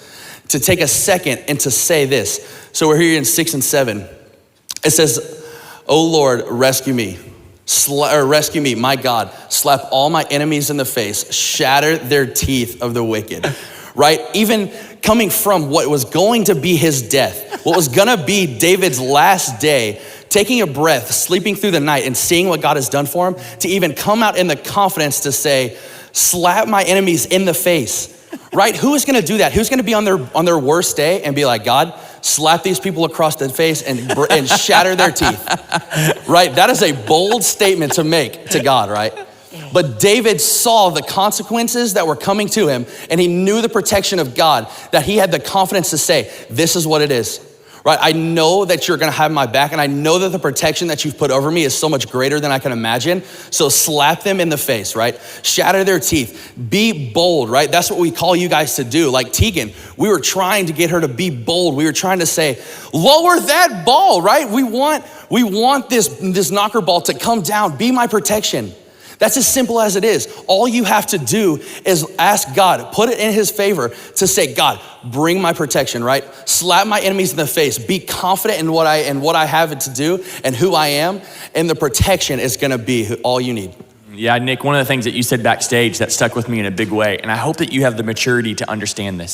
to take a second and to say this. So we're here in 6 and 7. It says, oh Lord, rescue me. Rescue me, my God. Slap all my enemies in the face. Shatter their teeth of the wicked. Right? Even coming from what was going to be his death, what was gonna be David's last day, taking a breath, sleeping through the night and seeing what God has done for him, to even come out in the confidence to say, slap my enemies in the face, right? Who is gonna do that? Who's gonna be on their worst day and be like, God, slap these people across the face and shatter their teeth, right? That is a bold statement to make to God, right? But David saw the consequences that were coming to him and he knew the protection of God, that he had the confidence to say, this is what it is. Right, I know that you're gonna have my back and I know that the protection that you've put over me is so much greater than I can imagine. So slap them in the face, right? Shatter their teeth, be bold, right? That's what we call you guys to do. Like Tegan, we were trying to get her to be bold. We were trying to say, lower that ball, right? We want this knocker ball to come down, be my protection. That's as simple as it is. All you have to do is ask God, put it in his favor to say, God, bring my protection, right? Slap my enemies in the face. Be confident in what I have to do and who I am, and the protection is gonna be all you need. Yeah, Nick, one of the things that you said backstage that stuck with me in a big way, and I hope that you have the maturity to understand this.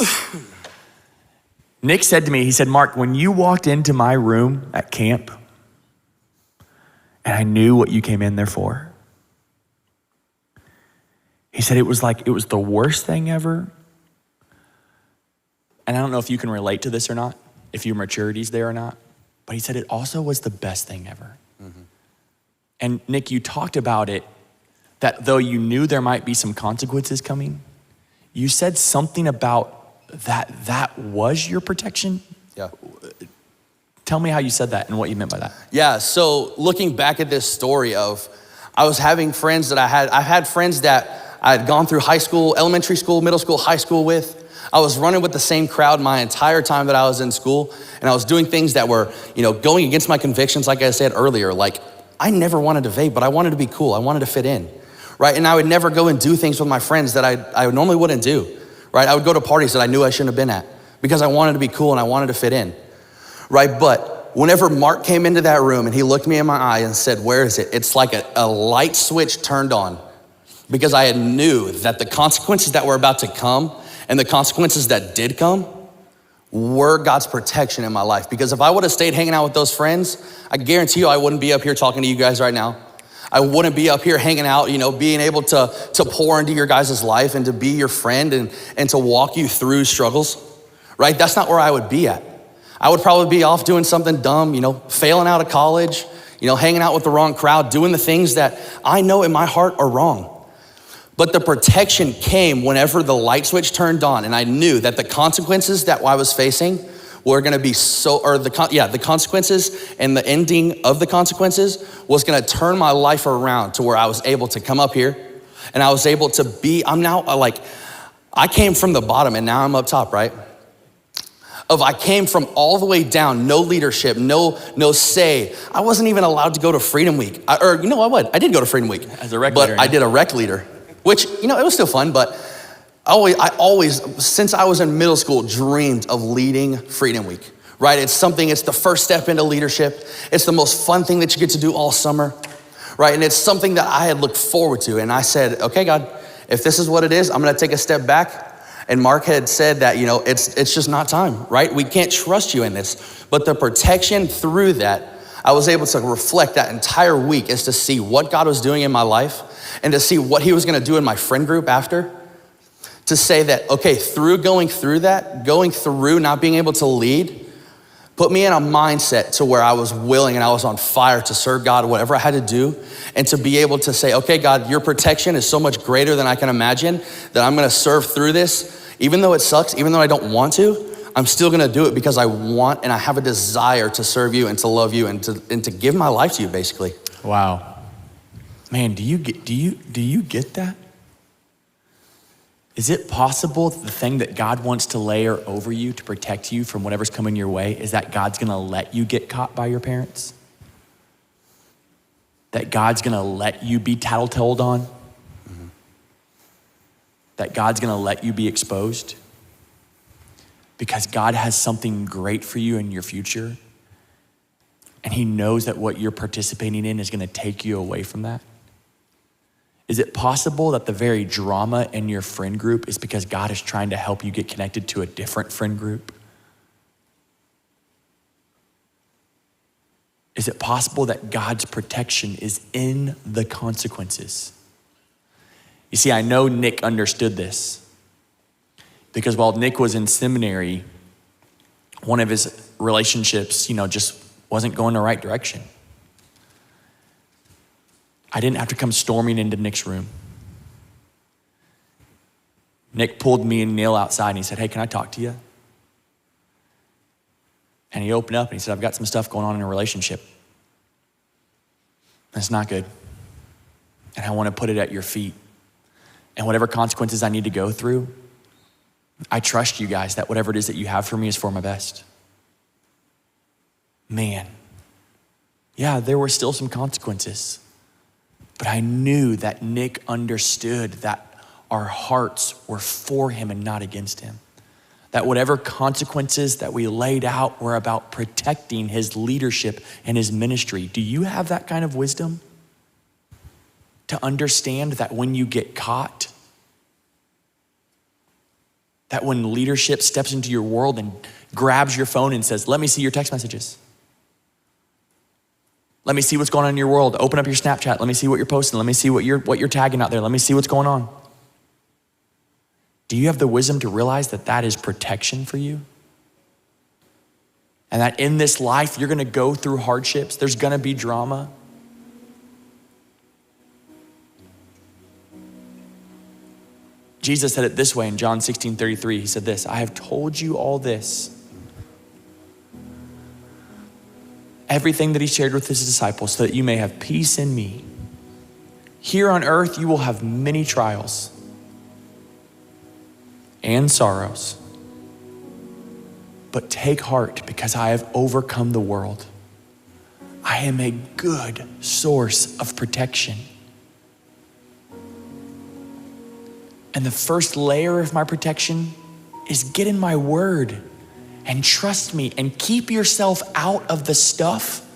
Nick said to me, he said, Mark, when you walked into my room at camp, and I knew what you came in there for, he said it was the worst thing ever. And I don't know if you can relate to this or not, if your maturity's there or not, but he said it also was the best thing ever. Mm-hmm. And Nick, you talked about it, that though you knew there might be some consequences coming, you said something about that was your protection. Yeah. Tell me how you said that and what you meant by that. Yeah, so looking back at this story of, I was having friends that I've had friends that I had gone through high school, elementary school, middle school, high school with. I was running with the same crowd my entire time that I was in school, and I was doing things that were, going against my convictions, like I said earlier. Like, I never wanted to vape, but I wanted to be cool. I wanted to fit in, right? And I would never go and do things with my friends that I normally wouldn't do, right? I would go to parties that I knew I shouldn't have been at because I wanted to be cool and I wanted to fit in, right? But whenever Mark came into that room and he looked me in my eye and said, where is it? It's like a light switch turned on, because I knew that the consequences that were about to come and the consequences that did come were God's protection in my life. Because if I would have stayed hanging out with those friends, I guarantee you I wouldn't be up here talking to you guys right now. I wouldn't be up here hanging out, being able to pour into your guys' life and to be your friend and to walk you through struggles, right? That's not where I would be at. I would probably be off doing something dumb, failing out of college, hanging out with the wrong crowd, doing the things that I know in my heart are wrong. But the protection came whenever the light switch turned on, and I knew that the consequences that I was facing were gonna be the consequences and the ending of the consequences was gonna turn my life around to where I was able to come up here and I was able to be, I came from the bottom and now I'm up top, right? I came from all the way down, no leadership, no say. I wasn't even allowed to go to Freedom Week. I did go to Freedom Week. As a rec leader. But I did a rec leader, which, it was still fun, but I always, since I was in middle school, dreamed of leading Freedom Week, right? It's the first step into leadership. It's the most fun thing that you get to do all summer, right? And it's something that I had looked forward to. And I said, okay, God, if this is what it is, I'm gonna take a step back. And Mark had said that, it's just not time, right? We can't trust you in this. But the protection through that, I was able to reflect that entire week as to see what God was doing in my life and to see what he was gonna do in my friend group after. To say that, okay, through going through not being able to lead, put me in a mindset to where I was willing and I was on fire to serve God, whatever I had to do, and to be able to say, okay, God, your protection is so much greater than I can imagine that I'm gonna serve through this. Even though it sucks, even though I don't want to, I'm still gonna do it because I want and I have a desire to serve you and to love you and to give my life to you, basically. Wow. Man, do you get that? Is it possible that the thing that God wants to layer over you to protect you from whatever's coming your way is that God's gonna let you get caught by your parents? That God's gonna let you be tattletold on? Mm-hmm. That God's gonna let you be exposed? Because God has something great for you in your future, and he knows that what you're participating in is gonna take you away from that? Is it possible that the very drama in your friend group is because God is trying to help you get connected to a different friend group? Is it possible that God's protection is in the consequences? You see, I know Nick understood this because while Nick was in seminary, one of his relationships, just wasn't going the right direction. I didn't have to come storming into Nick's room. Nick pulled me and Neil outside and he said, hey, can I talk to you? And he opened up and he said, I've got some stuff going on in a relationship. That's not good. And I want to put it at your feet. And whatever consequences I need to go through, I trust you guys that whatever it is that you have for me is for my best. Man, yeah, there were still some consequences. But I knew that Nick understood that our hearts were for him and not against him. That whatever consequences that we laid out were about protecting his leadership and his ministry. Do you have that kind of wisdom? To understand that when you get caught, that when leadership steps into your world and grabs your phone and says, let me see your text messages. Let me see what's going on in your world. Open up your Snapchat. Let me see what you're posting. Let me see what you're tagging out there. Let me see what's going on. Do you have the wisdom to realize that that is protection for you? And that in this life, you're gonna go through hardships. There's gonna be drama. Jesus said it this way in John 16:33. He said this, I have told you all this. Everything that he shared with his disciples so that you may have peace in me. Here on earth, you will have many trials and sorrows. But take heart because I have overcome the world. I am a good source of protection. And the first layer of my protection is get in my word and trust me and keep yourself out of the stuff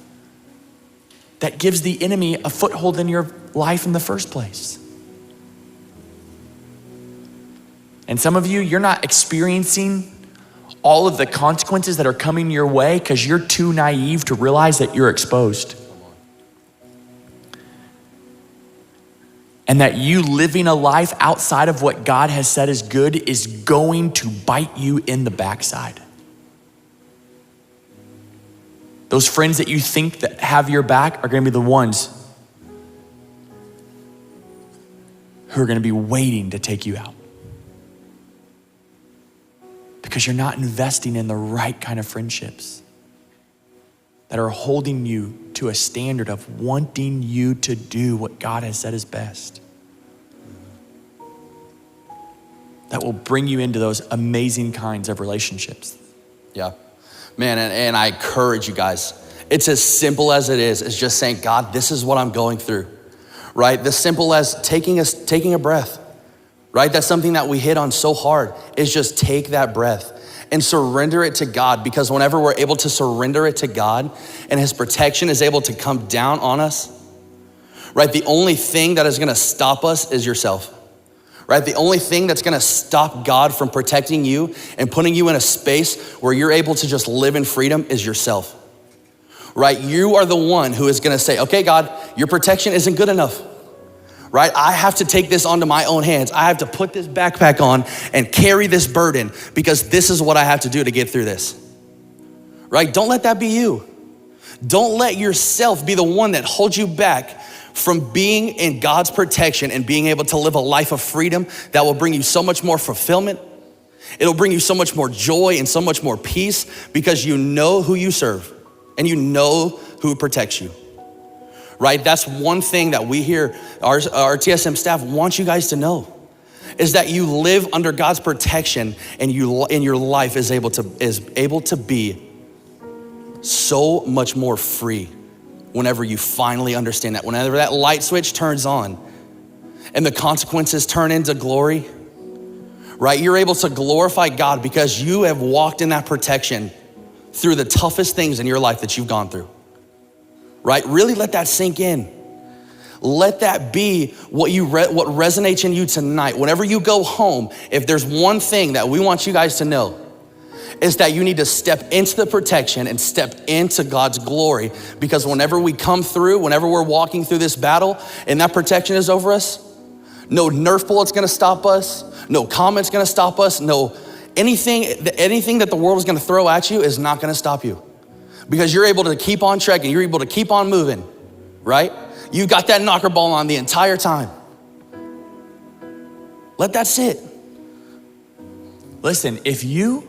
that gives the enemy a foothold in your life in the first place. And some of you, you're not experiencing all of the consequences that are coming your way because you're too naive to realize that you're exposed. And that you living a life outside of what God has said is good is going to bite you in the backside. Those friends that you think that have your back are gonna be the ones who are gonna be waiting to take you out. Because you're not investing in the right kind of friendships that are holding you to a standard of wanting you to do what God has said is best. That will bring you into those amazing kinds of relationships. Yeah, man, and I encourage you guys. It's as simple as it is just saying, God, this is what I'm going through, right? As simple as taking a breath, right? That's something that we hit on so hard, is just take that breath and surrender it to God, because whenever we're able to surrender it to God and his protection is able to come down on us, right? The only thing that is gonna stop us is yourself, right? The only thing that's gonna stop God from protecting you and putting you in a space where you're able to just live in freedom is yourself, right? You are the one who is gonna say, okay, God, your protection isn't good enough, right? I have to take this onto my own hands. I have to put this backpack on and carry this burden because this is what I have to do to get through this, right? Don't let that be you. Don't let yourself be the one that holds you back from being in God's protection and being able to live a life of freedom that will bring you so much more fulfillment. It'll bring you so much more joy and so much more peace because you know who you serve and you know who protects you. Right? That's one thing that we here, our TSM staff wants you guys to know, is that you live under God's protection and your life is able to be so much more free whenever you finally understand that. Whenever that light switch turns on and the consequences turn into glory, right? You're able to glorify God because you have walked in that protection through the toughest things in your life that you've gone through. Right? Really let that sink in. Let that be what resonates in you tonight. Whenever you go home, if there's one thing that we want you guys to know, is that you need to step into the protection and step into God's glory, because whenever we come through, whenever we're walking through this battle and that protection is over us, no Nerf bullet's gonna stop us, no comment's gonna stop us, no anything that the world is gonna throw at you is not gonna stop you. Because you're able to keep on trekking, you're able to keep on moving, right? You got that knocker ball on the entire time. Let that sit. Listen, if you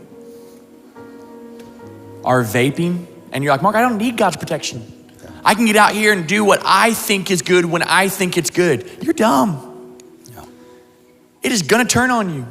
are vaping and you're like, Mark, I don't need God's protection. I can get out here and do what I think is good when I think it's good. You're dumb. Yeah. It is gonna turn on you.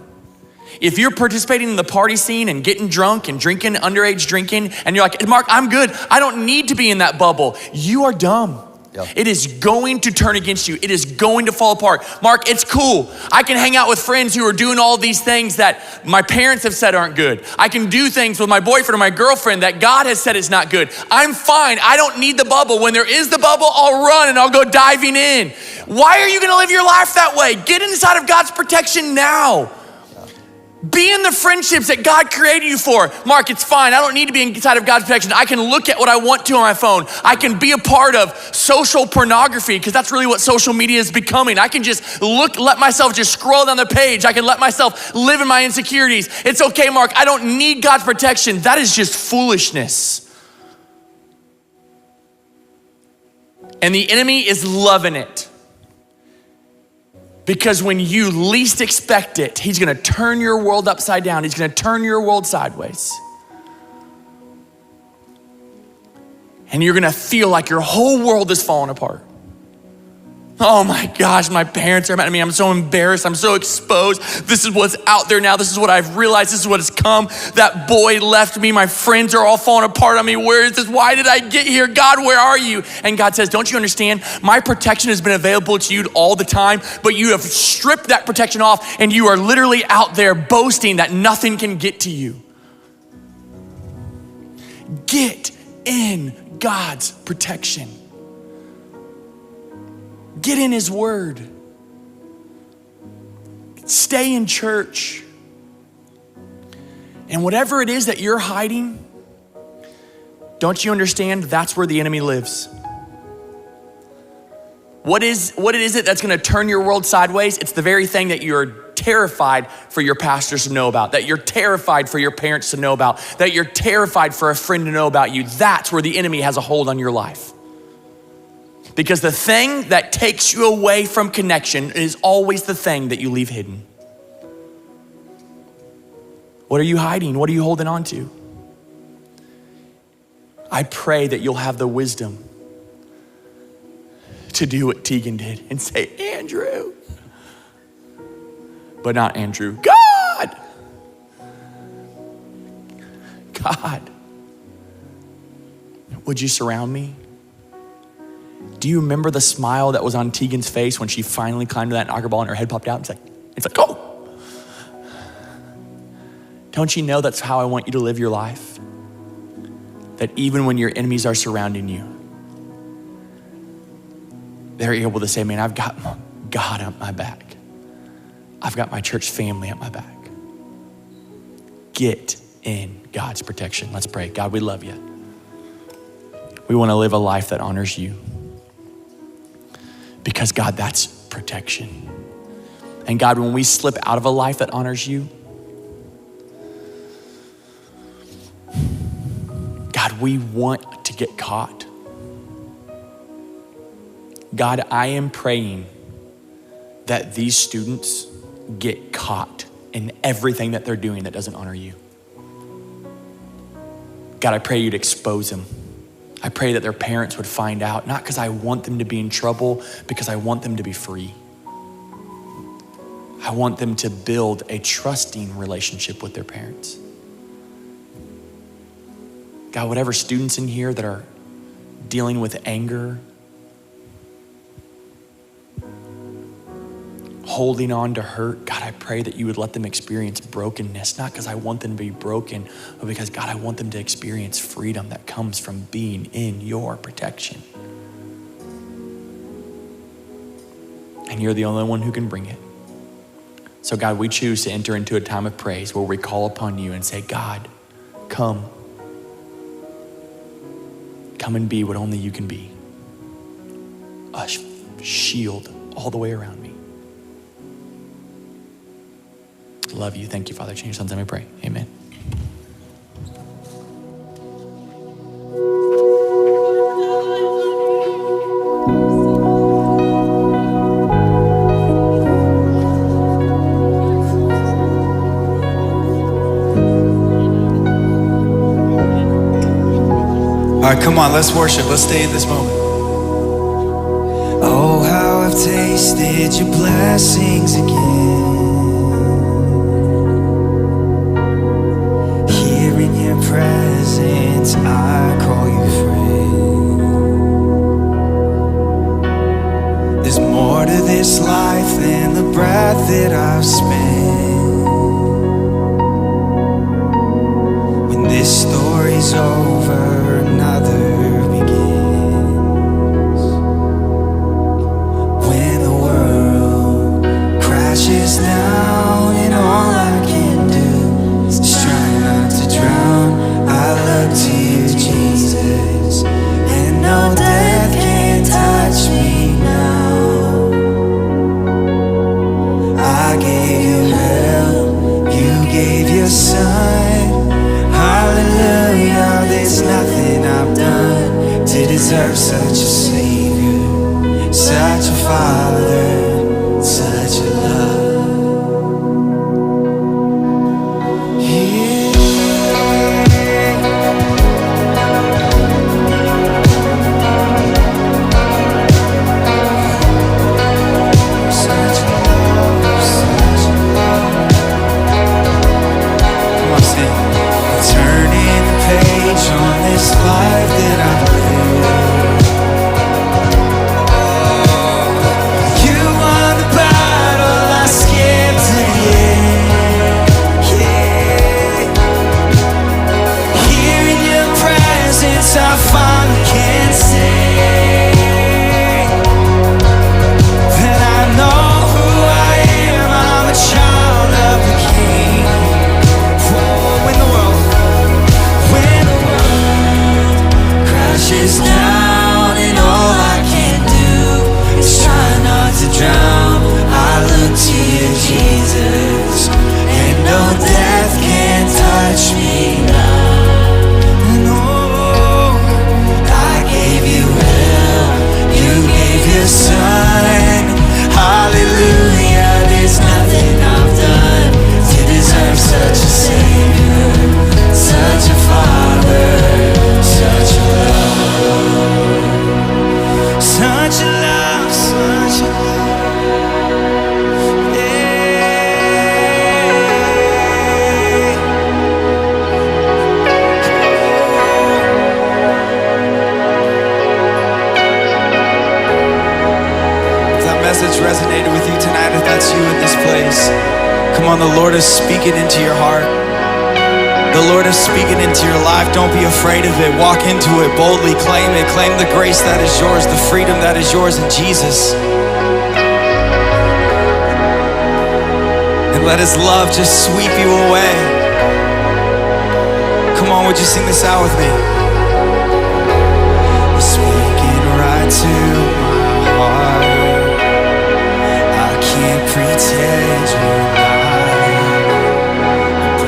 If you're participating in the party scene and getting drunk and drinking, underage drinking, and you're like, Mark, I'm good. I don't need to be in that bubble. You are dumb. Yep. It is going to turn against you. It is going to fall apart. Mark, it's cool. I can hang out with friends who are doing all these things that my parents have said aren't good. I can do things with my boyfriend or my girlfriend that God has said is not good. I'm fine. I don't need the bubble. When there is the bubble, I'll run and I'll go diving in. Why are you gonna live your life that way? Get inside of God's protection now. Be in the friendships that God created you for. Mark, it's fine. I don't need to be inside of God's protection. I can look at what I want to on my phone. I can be a part of social pornography because that's really what social media is becoming. I can just let myself just scroll down the page. I can let myself live in my insecurities. It's okay, Mark. I don't need God's protection. That is just foolishness. And the enemy is loving it. Because when you least expect it, he's gonna turn your world upside down. He's gonna turn your world sideways. And you're gonna feel like your whole world is falling apart. Oh my gosh, my parents are mad at me. I'm so embarrassed. I'm so exposed. This is what's out there now. This is what I've realized. This is what has come. That boy left me. My friends are all falling apart on me. Where is this? Why did I get here? God, where are you? And God says, don't you understand? My protection has been available to you all the time, but you have stripped that protection off and you are literally out there boasting that nothing can get to you. Get in God's protection. Get in his word. Stay in church. And whatever it is that you're hiding, don't you understand that's where the enemy lives? What is it that's gonna turn your world sideways? It's the very thing that you're terrified for your pastors to know about, that you're terrified for your parents to know about, that you're terrified for a friend to know about you. That's where the enemy has a hold on your life. Because the thing that takes you away from connection is always the thing that you leave hidden. What are you hiding? What are you holding on to? I pray that you'll have the wisdom to do what Tegan did and say, Andrew. But not Andrew, God. God, would you surround me? Do you remember the smile that was on Tegan's face when she finally climbed to that knocker ball and her head popped out? It's like, oh, Don't you know that's how I want you to live your life? That even when your enemies are surrounding you, they're able to say, man, I've got God at my back. I've got my church family at my back. Get in God's protection. Let's pray. God, we love you. We want to live a life that honors you. Because God, that's protection. And God, when we slip out of a life that honors you, God, we want to get caught. God, I am praying that these students get caught in everything that they're doing that doesn't honor you. God, I pray you'd expose them. I pray that their parents would find out, not because I want them to be in trouble, because I want them to be free. I want them to build a trusting relationship with their parents. God, whatever students in here that are dealing with anger, holding on to hurt, God, I pray that you would let them experience brokenness, not because I want them to be broken, but because, God, I want them to experience freedom that comes from being in your protection. And you're the only one who can bring it. So, God, we choose to enter into a time of praise where we call upon you and say, God, come. Come and be what only you can be. A shield all the way around me. Love you. Thank you, Father. In your son's name I pray. Amen. All right, come on, let's worship. Let's stay in this moment. Oh, how I've tasted your blessings again. Here in your presence, I call you friend. There's more to this life than the breath that I've spent. When this story's over, another begins. When the world crashes down and all I can do is try not to drown, I look to you, Jesus, and no death can touch me now. I gave you hell, you gave your son. Hallelujah, there's nothing I've done to deserve such a Savior, such a Father, such a love. Yeah. Such a love, such a love. Come on, sing. Turning the page on this life that I've lived. You won the battle, I skipped to the end. Yeah. Here in your presence, I finally can say that I know who I am. I'm a child of the King. When the world crashes down and all I can do is try not to drown, I look to you, Jesus, and no death can touch me now. And oh, I gave you hell, you gave your son. Hallelujah, there's nothing I've done to deserve such a Savior, such a Father, such a love, such a love, such a love. Yeah. If that message resonated with you tonight, if that's you in this place, come on, the Lord is speaking into your heart. The Lord is speaking into your life. Don't be afraid of it. Walk into it boldly. Claim it. Claim the grace that is yours, the freedom that is yours in Jesus. And let His love just sweep you away. Come on, would you sing this out with me? You're speaking right to my heart. I can't pretend you're not.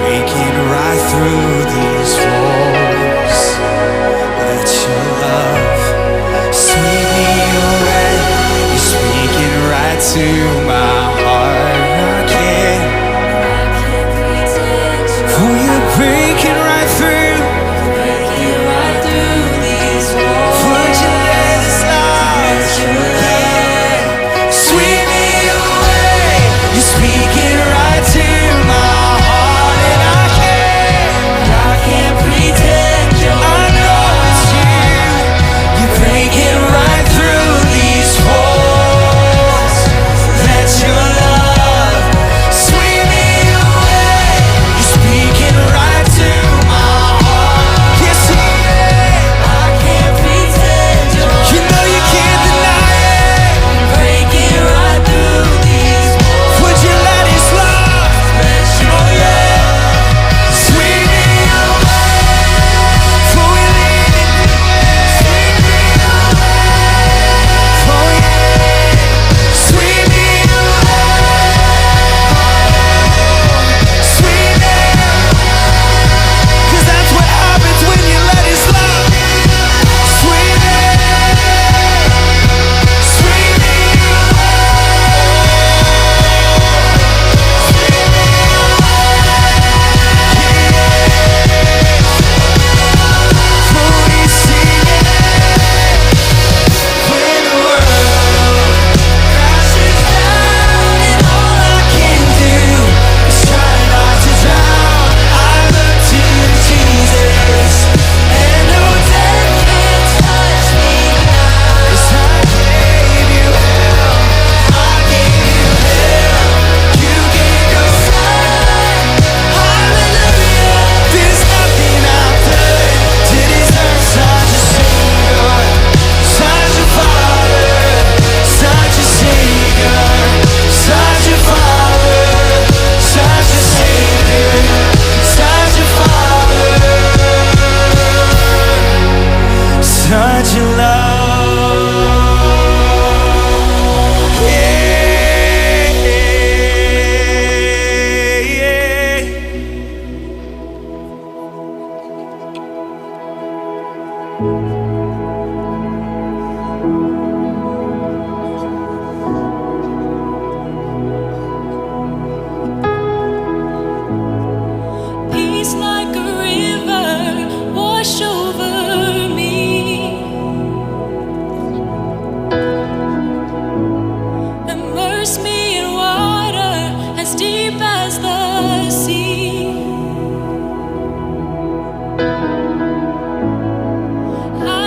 Breaking right through these walls. Let your love sweep me away. You're speaking right to my heart. I can't. Oh, you're breaking right through. Would you let this love sweep me away? You're speaking right to my heart, and I can't pretend I know it's you. You're breaking right through these walls. Let your love sweep me away. You're speaking right to my heart. Yes, you is. I can't pretend you know you can't deny it. Breaking right through these walls. Would you let His love? Oh yeah. Sweep me away. For we lean into it. Sweep me away. Oh yeah. Sweep me away. Sweep me away. 'Cause that's what happens when you let His love. Sweep me. Sweep me when the world crashes down and all I can do is try not to drown. I look to Jesus and no death can touch me now. 'Cause I gave you hell, I gave you hell, you gave your son. Hallelujah. There's nothing I've done to deserve such a Savior, such a Father, such a Savior, such a Father, such a Savior, such a Father, such a love. Yeah, yeah. Peace like a river wash over me. Immerse me in water as deep as the sea. I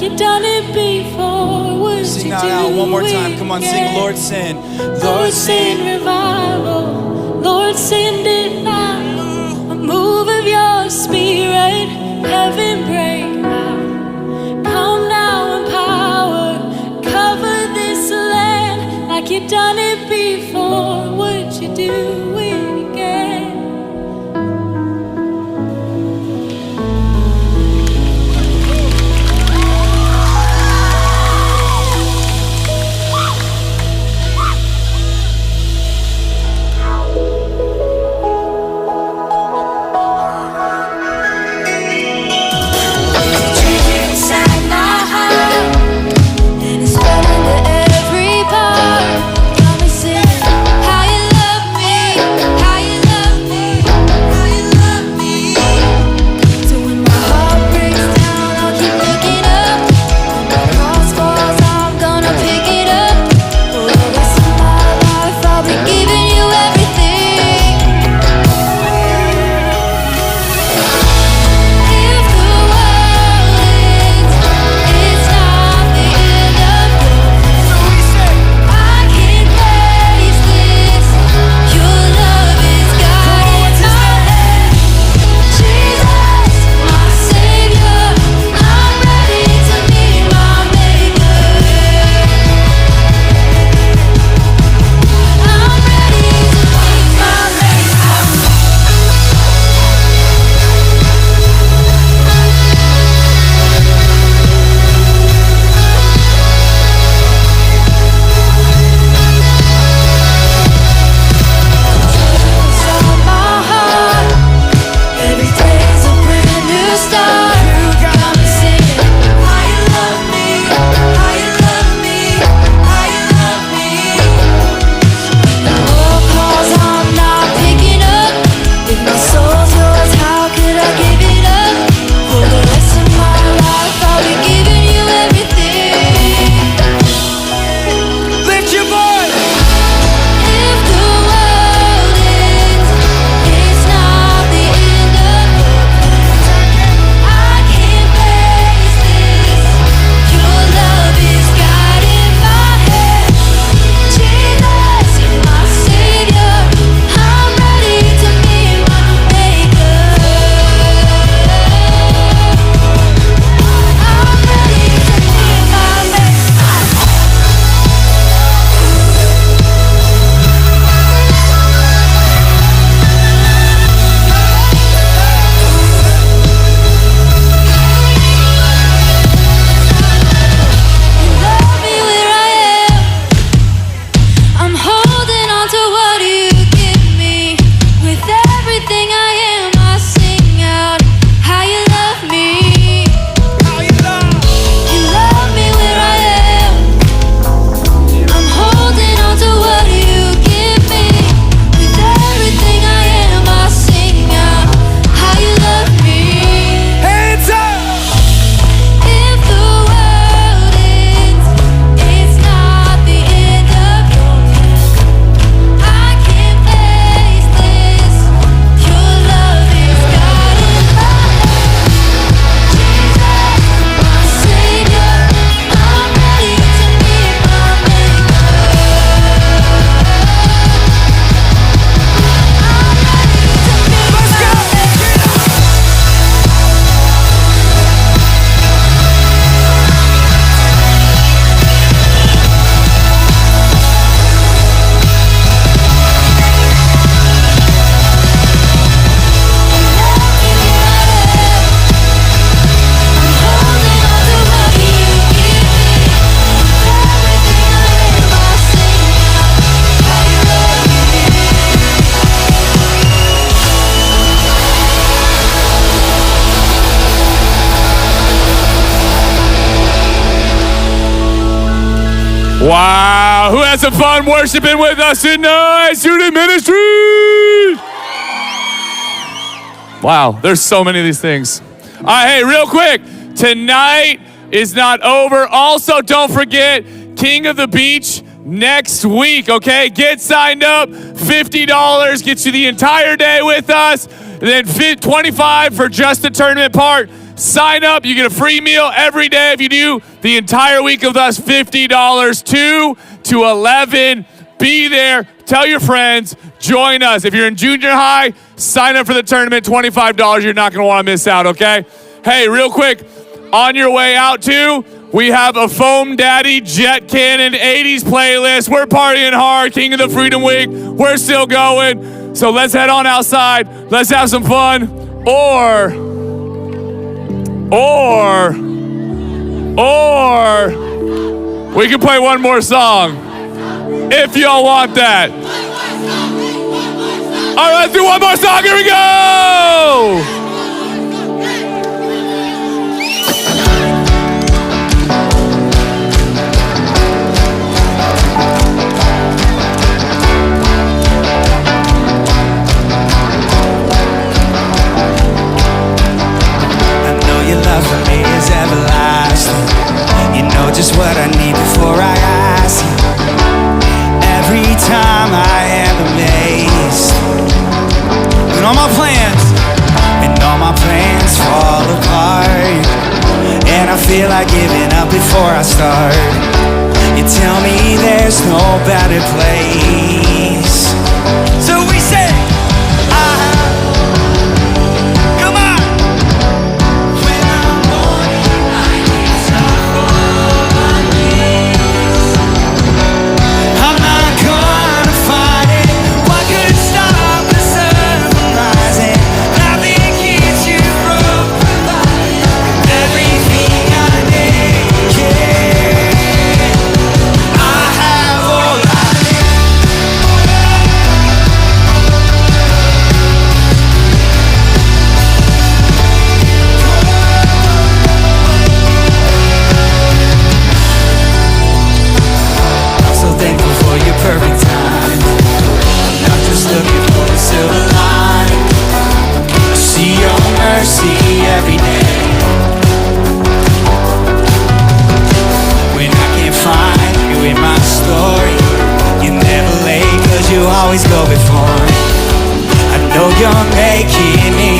you've done it before. Would Sing you out do loud one more it time. Come on, again? sing Lord send. Lord, send revival. Lord, send it now. A move of your spirit. Heaven break out. Come now in power. Cover this land like you've done it before. Would you do it again? Inside my heart, and it's spreading to every part. Got me singing how you love me, how you love me, how you love me. So when my heart breaks down, I'll keep looking up. When my cross falls, I'm gonna pick it up. For the rest of my life, I'll be giving you everything. If the world ends, it's not the end of I can't face this. Your love is guiding my head. Jesus, my Savior, I'm ready to meet my Maker. I'm ready to meet my Maker. Inside my heart, every day's a brand new start. Got me singing how you love me, how you love me, how you love me. When the roll calls, I'm not picking up. If my soul's yours, how could I give it up? For the rest of my life, I'll be giving you everything. Lift your voice. If the world ends, it's not the end of I can't face this. Your love is guiding my head. Jesus, my Savior, I'm ready to meet my Maker. I'm ready to meet my Maker. You love me where I am. I'm holding on to what you give me. With everything I am, I sing out how you love me. You love me where I am. I'm holding on to what you give me. With everything I am, I sing out how you love me. Hands up. If the world ends, it's not the end of your plan. I can't face this. Your love is guiding my head. Jesus, my Savior, I'm ready to meet my Maker. I'm ready to meet my Maker. Wow, who has some fun worshiping with us tonight? Student ministry! Wow, there's so many of these things. All right, hey, real quick, tonight is not over. Also, don't forget, King of the Beach next week, okay? Get signed up, $50 gets you the entire day with us, and then $25 for just the tournament part. Sign up. You get a free meal every day if you do the entire week with us. $50, 2 to 11. Be there. Tell your friends. Join us. If you're in junior high, sign up for the tournament. $25. You're not going to want to miss out, okay? Hey, real quick, on your way out too, we have a Foam Daddy Jet Cannon 80s playlist. We're partying hard. King of the Freedom Week. We're still going. So let's head on outside. Let's have some fun. Or we can play one more song if y'all want that. All right, let's do one more song. Here we go. Just what I need before I ask you. Every time I am amazed, and all my plans fall apart, and I feel like giving up before I start. You tell me there's no better place, so we say, come on. Always go before. I know you're making me